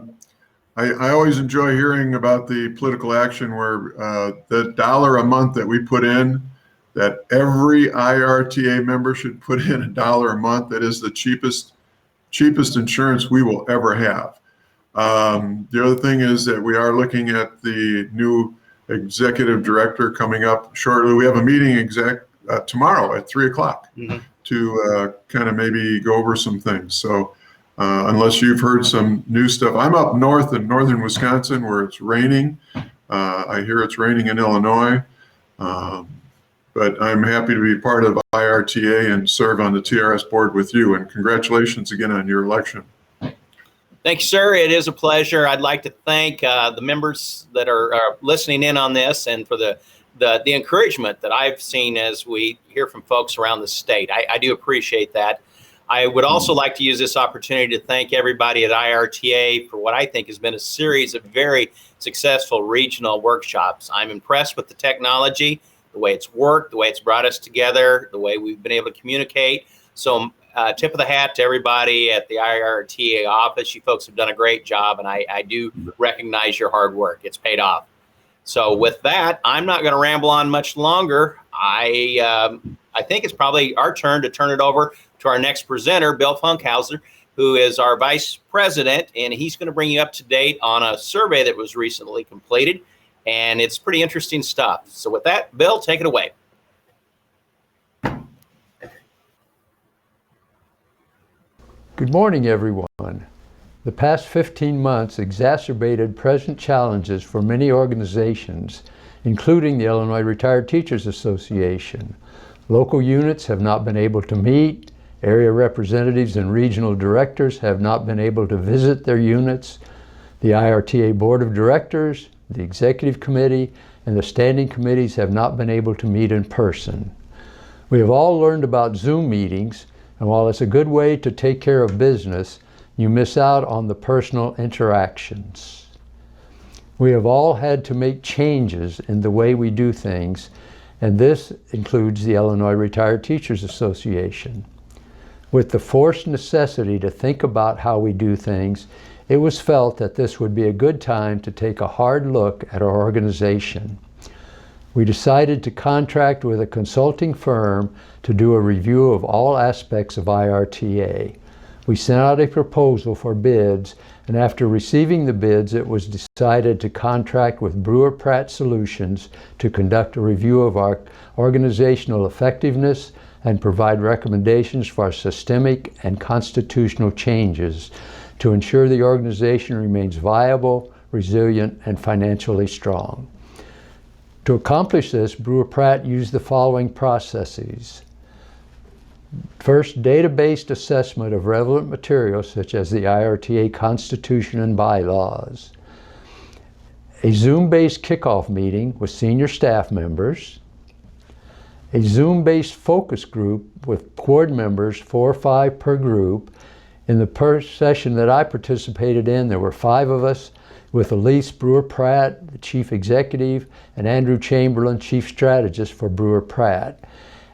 always enjoy hearing about the political action where the $1 a month that we put in, that every IRTA member should put in $1 a month. That is the cheapest insurance we will ever have. The other thing is that we are looking at the new executive director coming up shortly. We have a meeting tomorrow at 3 o'clock to kind of maybe go over some things. So unless you've heard some new stuff, I'm up north in northern Wisconsin where it's raining. I hear it's raining in Illinois. But I'm happy to be part of IRTA and serve on the TRS board with you. And congratulations again on your election. Thank you, sir. It is a pleasure. I'd like to thank the members that are listening in on this and for the encouragement that I've seen as we hear from folks around the state. I do appreciate that. I would also like to use this opportunity to thank everybody at IRTA for what I think has been a series of very successful regional workshops. I'm impressed with the technology, the way it's worked, the way it's brought us together, the way we've been able to communicate. So tip of the hat to everybody at the IRTA office. You folks have done a great job, and I do recognize your hard work. It's paid off. So with that, I'm not going to ramble on much longer. I think it's probably our turn to turn it over to our next presenter, Bill Funkhauser, who is our vice president, and he's going to bring you up to date on a survey that was recently completed. And it's pretty interesting stuff. So with that, Bill, take it away. Good morning, everyone. The past 15 months exacerbated present challenges for many organizations, including the Illinois Retired Teachers Association. Local units have not been able to meet. Area representatives and regional directors have not been able to visit their units. The IRTA Board of Directors, the Executive Committee, and the standing committees have not been able to meet in person. We have all learned about Zoom meetings, and while it's a good way to take care of business, you miss out on the personal interactions. We have all had to make changes in the way we do things, and this includes the Illinois Retired Teachers Association. With the forced necessity to think about how we do things, it was felt that this would be a good time to take a hard look at our organization. We decided to contract with a consulting firm to do a review of all aspects of IRTA. We sent out a proposal for bids, and after receiving the bids, it was decided to contract with Brewer Pratt Solutions to conduct a review of our organizational effectiveness and provide recommendations for systemic and constitutional changes to ensure the organization remains viable, resilient, and financially strong. To accomplish this, Brewer Pratt used the following processes. First, data-based assessment of relevant materials such as the IRTA Constitution and bylaws. A Zoom-based kickoff meeting with senior staff members. A Zoom-based focus group with board members, 4 or 5 per group, In the first session that I participated in, there were 5 of us, with Elise Brewer-Pratt, the Chief Executive, and Andrew Chamberlain, Chief Strategist for Brewer-Pratt.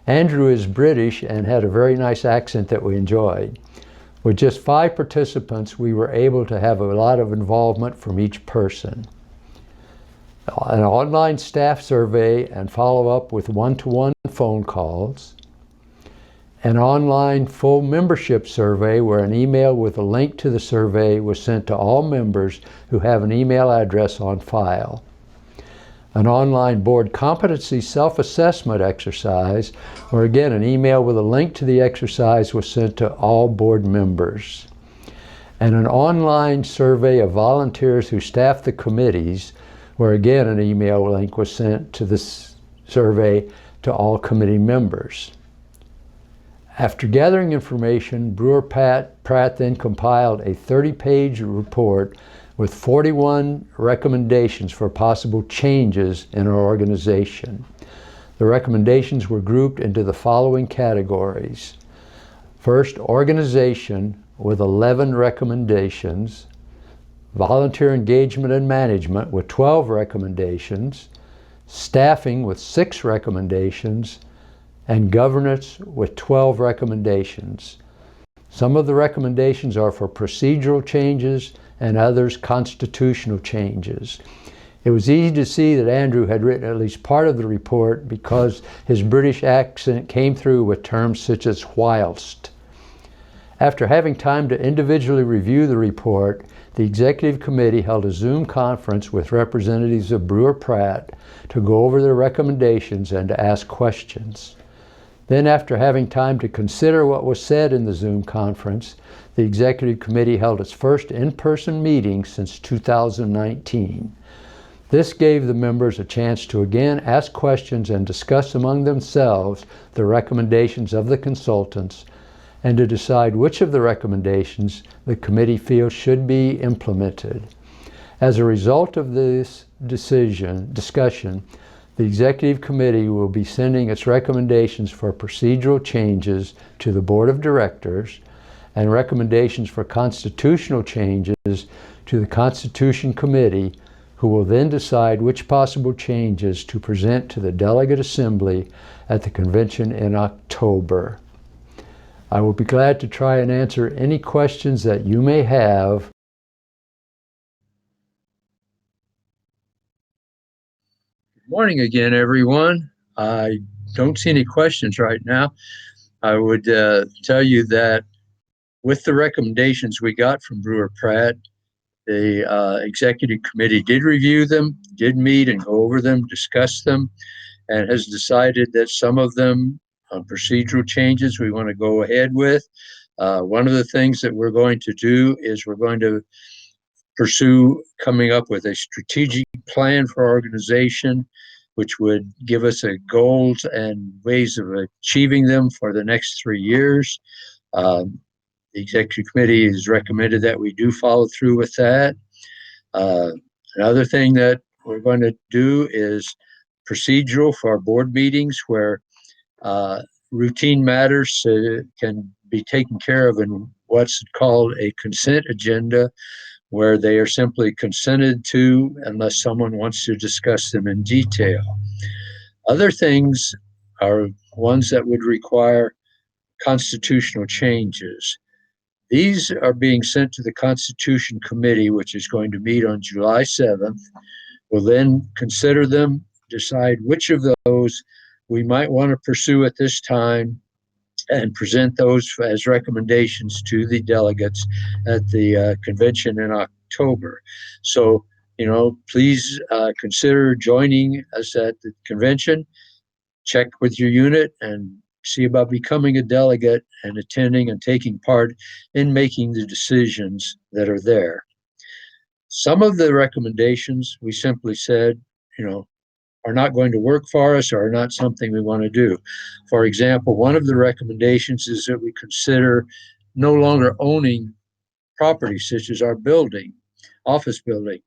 Andrew is British and had a very nice accent that we enjoyed. With just 5 participants, we were able to have a lot of involvement from each person. An online staff survey and follow-up with one-to-one phone calls. An online full membership survey where an email with a link to the survey was sent to all members who have an email address on file. An online board competency self-assessment exercise where again an email with a link to the exercise was sent to all board members. And an online survey of volunteers who staff the committees where again an email link was sent to this survey to all committee members. After gathering information, Brewer-Pratt then compiled a 30-page report with 41 recommendations for possible changes in our organization. The recommendations were grouped into the following categories. First, organization with 11 recommendations, volunteer engagement and management with 12 recommendations, staffing with 6 recommendations, and governance with 12 recommendations. Some of the recommendations are for procedural changes and others constitutional changes. It was easy to see that Andrew had written at least part of the report because his British accent came through with terms such as whilst. After having time to individually review the report, the Executive Committee held a Zoom conference with representatives of Brewer-Pratt to go over their recommendations and to ask questions. Then, after having time to consider what was said in the Zoom conference, the Executive Committee held its first in-person meeting since 2019. This gave the members a chance to again ask questions and discuss among themselves the recommendations of the consultants and to decide which of the recommendations the committee feels should be implemented. As a result of this discussion, the Executive Committee will be sending its recommendations for procedural changes to the Board of Directors and recommendations for constitutional changes to the Constitution Committee, who will then decide which possible changes to present to the Delegate Assembly at the convention in October. I will be glad to try and answer any questions that you may have. Morning again, everyone. I don't see any questions right now. I would tell you that with the recommendations we got from Brewer-Pratt, the Executive Committee did review them, did meet and go over them, discuss them, and has decided that some of them procedural changes we want to go ahead with. One of the things that we're going to do is we're going to pursue coming up with a strategic plan for our organization, which would give us goals and ways of achieving them for the next 3 years. The Executive Committee has recommended that we do follow through with that. Another thing that we're going to do is procedural for our board meetings where routine matters can be taken care of in what's called a consent agenda, where they are simply consented to unless someone wants to discuss them in detail. Other things are ones that would require constitutional changes. These are being sent to the Constitution Committee, which is going to meet on July 7th. We'll then consider them, decide which of those we might want to pursue at this time, and present those as recommendations to the delegates at the convention in October. So, please consider joining us at the convention. Check with your unit and see about becoming a delegate and attending and taking part in making the decisions that are there. Some of the recommendations we simply said, are not going to work for us or are not something we want to do. For example, one of the recommendations is that we consider no longer owning property such as our office building.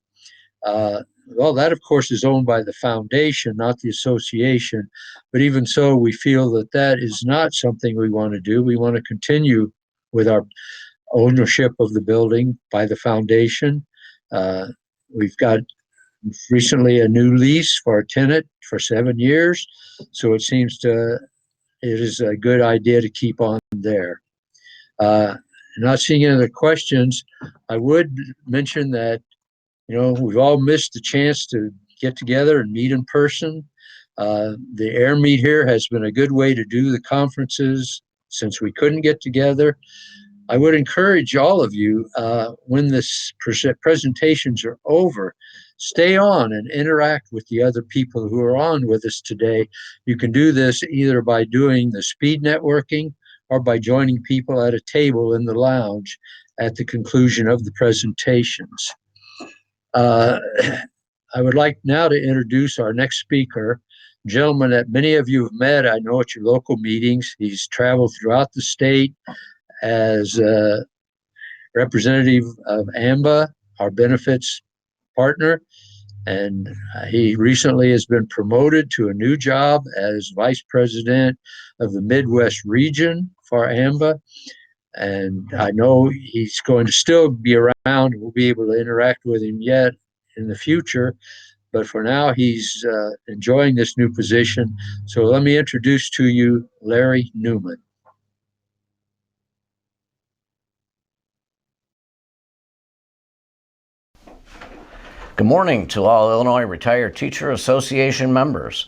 Well, that of course is owned by the foundation, not the association. But even so, we feel that is not something we want to do. We want to continue with our ownership of the building by the foundation. We've got recently a new lease for a tenant for 7 years, so it is a good idea to keep on there. Not seeing any other questions, I would mention that, we've all missed the chance to get together and meet in person. The Air Meet here has been a good way to do the conferences since we couldn't get together. I would encourage all of you, when this presentations are over, stay on and interact with the other people who are on with us today. You can do this either by doing the speed networking or by joining people at a table in the lounge at the conclusion of the presentations. I would like now to introduce our next speaker, a gentleman that many of you have met, I know, at your local meetings. He's traveled throughout the state as a representative of AMBA, our benefits partner, and he recently has been promoted to a new job as vice president of the Midwest region for AMBA. And I know he's going to still be around, and we'll be able to interact with him yet in the future. But for now, he's enjoying this new position. So let me introduce to you Larry Newman. Good morning to all Illinois Retired Teacher Association members.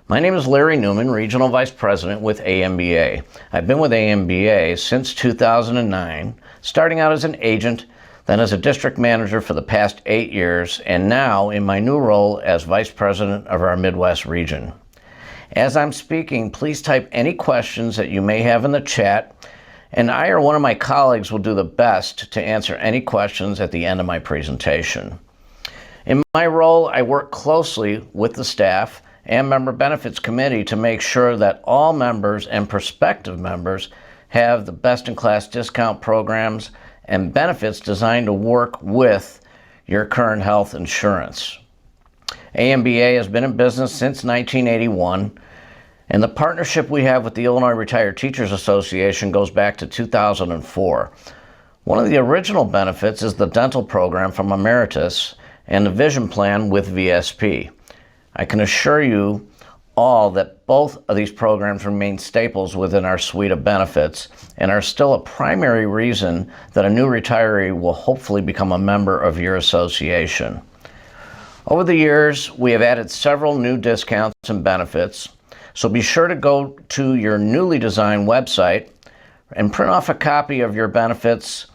My name is Larry Newman, Regional Vice President with AMBA. I've been with AMBA since 2009, starting out as an agent, then as a district manager for the past 8 years, and now in my new role as Vice President of our Midwest region. As I'm speaking, please type any questions that you may have in the chat, and I or one of my colleagues will do the best to answer any questions at the end of my presentation. In my role, I work closely with the staff and Member Benefits Committee to make sure that all members and prospective members have the best-in-class discount programs and benefits designed to work with your current health insurance. AMBA has been in business since 1981, and the partnership we have with the Illinois Retired Teachers Association goes back to 2004. One of the original benefits is the dental program from Emeritus and the vision plan with VSP. I can assure you all that both of these programs remain staples within our suite of benefits and are still a primary reason that a new retiree will hopefully become a member of your association. Over the years, we have added several new discounts and benefits, so be sure to go to your newly designed website and print off a copy of your benefits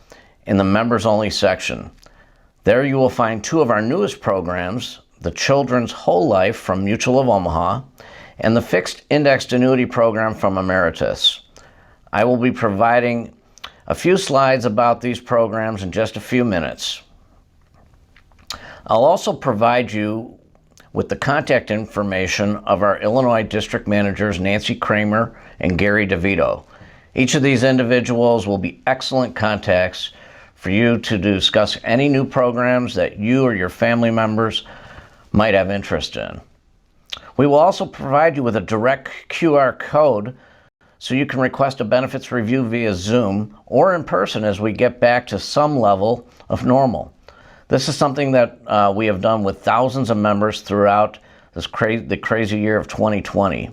in the members only section. There you will find two of our newest programs, the Children's Whole Life from Mutual of Omaha and the Fixed Indexed Annuity program from Emeritus. I will be providing a few slides about these programs in just a few minutes. I'll also provide you with the contact information of our Illinois District Managers Nancy Kramer and Gary DeVito. Each of these individuals will be excellent contacts for you to discuss any new programs that you or your family members might have interest in. We will also provide you with a direct QR code so you can request a benefits review via Zoom or in person as we get back to some level of normal. This is something that we have done with thousands of members throughout the crazy year of 2020.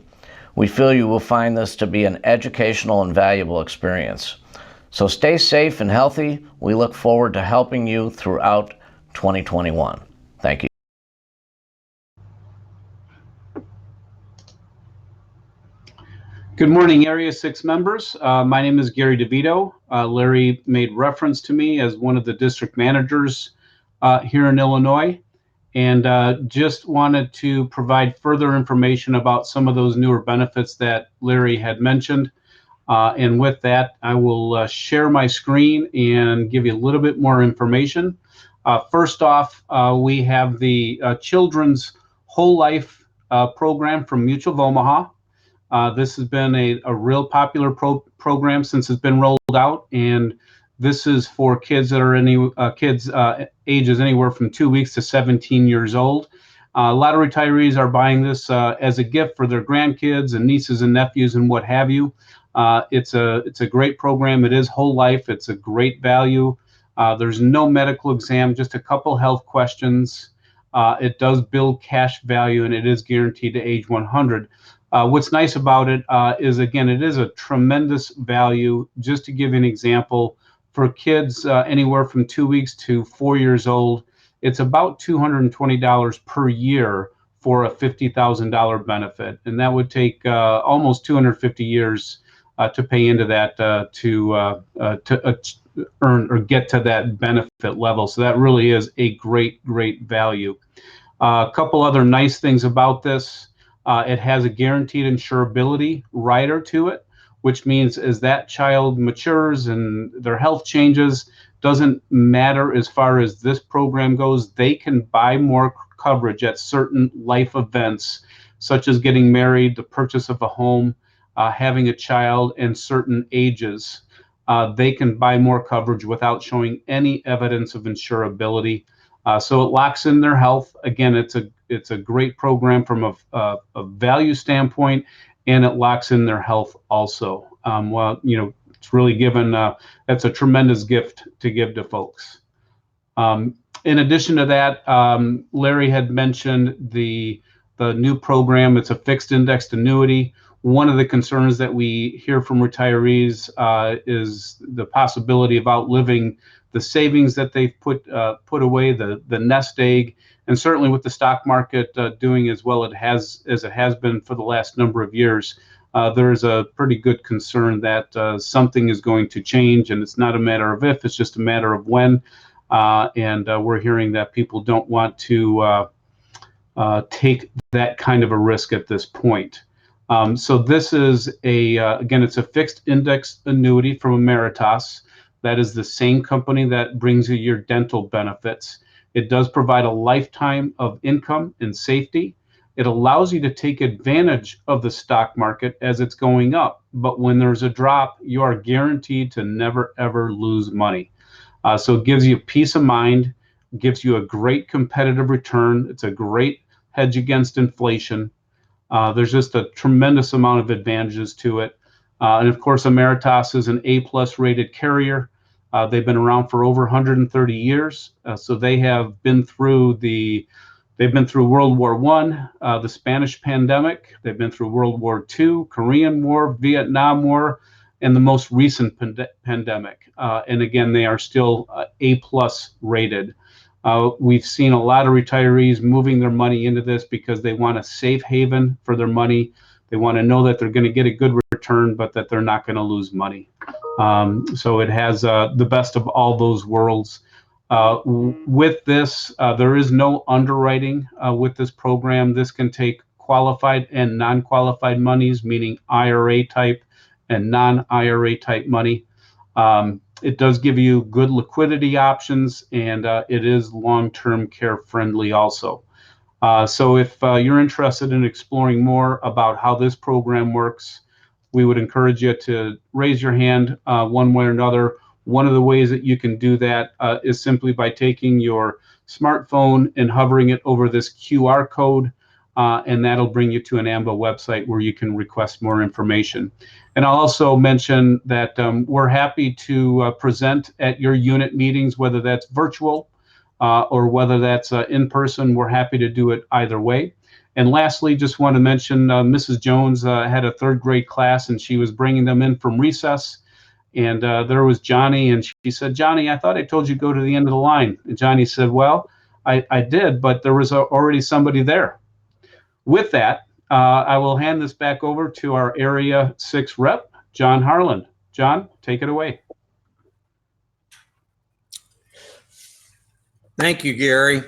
We feel you will find this to be an educational and valuable experience. So stay safe and healthy. We look forward to helping you throughout 2021. Thank you. Good morning, Area 6 members. My name is Gary DeVito. Larry made reference to me as one of the district managers here in Illinois, and just wanted to provide further information about some of those newer benefits that Larry had mentioned. And with that, I will share my screen and give you a little bit more information. First off, we have the Children's Whole Life program from Mutual of Omaha. This has been a real popular program since it's been rolled out, and this is for kids that are ages anywhere from 2 weeks to 17 years old. A lot of retirees are buying this as a gift for their grandkids and nieces and nephews and what have you. It's a great program. It is whole life. It's a great value. There's no medical exam, just a couple health questions. It does build cash value, and it is guaranteed to age 100. What's nice about it is, again, it is a tremendous value. Just to give you an example, for kids anywhere from 2 weeks to 4 years old, it's about $220 per year for a $50,000 benefit. And that would take almost 250 years to pay into that to earn or get to that benefit level. So that really is a great, great value. A couple other nice things about this. It has a guaranteed insurability rider to it, which means as that child matures and their health changes, doesn't matter as far as this program goes, they can buy more coverage at certain life events, such as getting married, the purchase of a home, having a child, and certain ages. They can buy more coverage without showing any evidence of insurability. So it locks in their health. Again, it's a great program from a value standpoint, and it locks in their health also. Well, you know, it's really given, that's a tremendous gift to give to folks. In addition to that, Larry had mentioned the new program. It's a fixed indexed annuity. One of the concerns that we hear from retirees is the possibility of outliving the savings that they've put away, the nest egg, and certainly with the stock market doing as well as it has been for the last number of years, there is a pretty good concern that something is going to change, and it's not a matter of if, it's just a matter of when. And we're hearing that people don't want to take that kind of a risk at this point. So this is again, it's a fixed index annuity from Emeritus. That is the same company that brings you your dental benefits. It does provide a lifetime of income and safety. It allows you to take advantage of the stock market as it's going up. But when there's a drop, you are guaranteed to never, ever lose money. So it gives you peace of mind, gives you a great competitive return. It's a great hedge against inflation. There's just a tremendous amount of advantages to it. And of course, Emeritus is an A+ rated carrier. They've been around for over 130 years. So they have been through World War I, the Spanish pandemic. They've been through World War II, Korean War, Vietnam War, and the most recent pandemic. And again, they are still A+ rated. We've seen a lot of retirees moving their money into this because they want a safe haven for their money. They want to know that they're going to get a good return, but that they're not going to lose money. So it has the best of all those worlds. With this, there is no underwriting with this program. This can take qualified and non-qualified monies, meaning IRA type and non-IRA type money. It does give you good liquidity options, and it is long-term care friendly also. So if you're interested in exploring more about how this program works, we would encourage you to raise your hand one way or another. One of the ways that you can do that is simply by taking your smartphone and hovering it over this QR code, and that'll bring you to an AMBA website where you can request more information. And I'll also mention that we're happy to present at your unit meetings, whether that's virtual or whether that's in person. We're happy to do it either way. And lastly, just want to mention Mrs. Jones had a third grade class, and she was bringing them in from recess. And there was Johnny, and she said, "Johnny, I thought I told you to go to the end of the line." And Johnny said, "Well, I did, but there was already somebody there." With that, I will hand this back over to our Area 6 rep, John Harland. John, take it away. Thank you, Gary.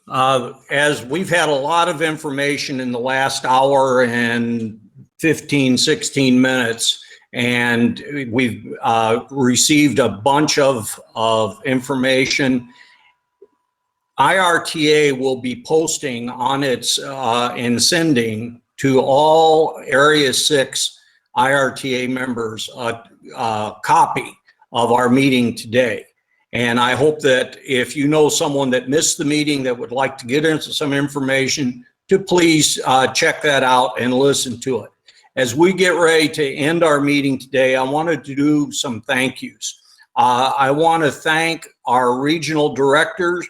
As we've had a lot of information in the last hour and 15, 16 minutes, and we've received a bunch of information. IRTA will be posting on its and sending to all Area 6 IRTA members a copy of our meeting today. And I hope that if you know someone that missed the meeting that would like to get into some information, to please check that out and listen to it. as we get ready to end our meeting today, I wanted to do some thank yous. I want to thank our regional directors,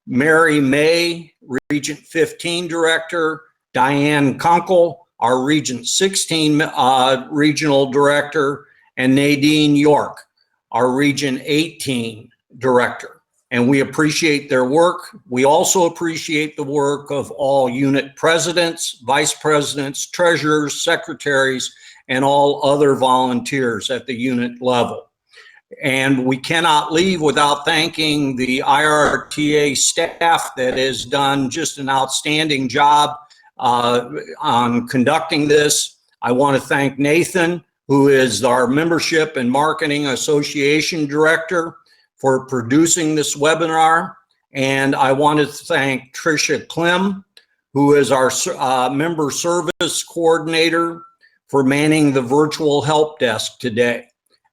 Mary May, Region 15 Director, Diane Kunkel, our Region 16 Regional Director, and Nadine York, our Region 18 Director. And we appreciate their work. We also appreciate the work of all unit presidents, vice presidents, treasurers, secretaries, and all other volunteers at the unit level. And we cannot leave without thanking the IRTA staff that has done just an outstanding job on conducting this. I want to thank Nathan, who is our Membership and Marketing Association Director, for producing this webinar. And I want to thank Tricia Clem, who is our Member Service Coordinator, for manning the virtual help desk today,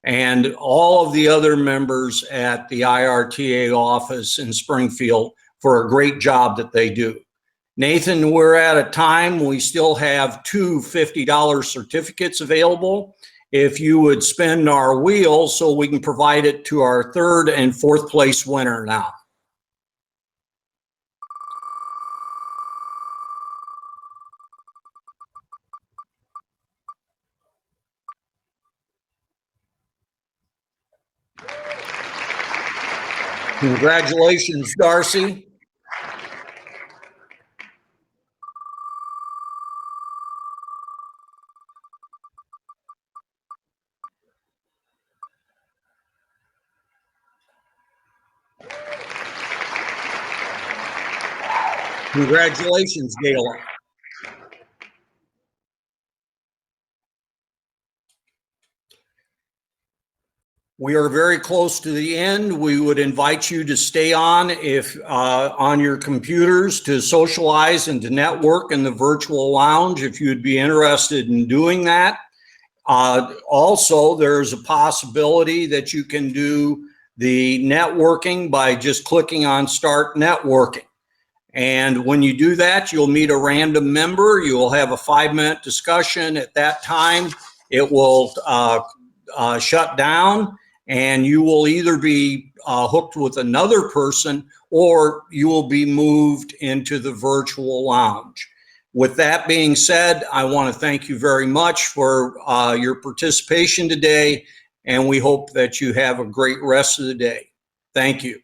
and all of the other members at the IRTA office in Springfield for a great job that they do. Nathan, we're at a time, we still have two $50 certificates available. If you would spin our wheel so we can provide it to our third and fourth place winner now. Congratulations, Darcy. Congratulations, Gayla. We are very close to the end. We would invite you to stay on if on your computers to socialize and to network in the virtual lounge if you'd be interested in doing that. Also, there's a possibility that you can do the networking by just clicking on Start Networking. And when you do that, you'll meet a random member. You will have a 5-minute discussion. At that time, it will shut down, and you will either be hooked with another person or you will be moved into the virtual lounge. With that being said, I want to thank you very much for your participation today, and we hope that you have a great rest of the day. Thank you.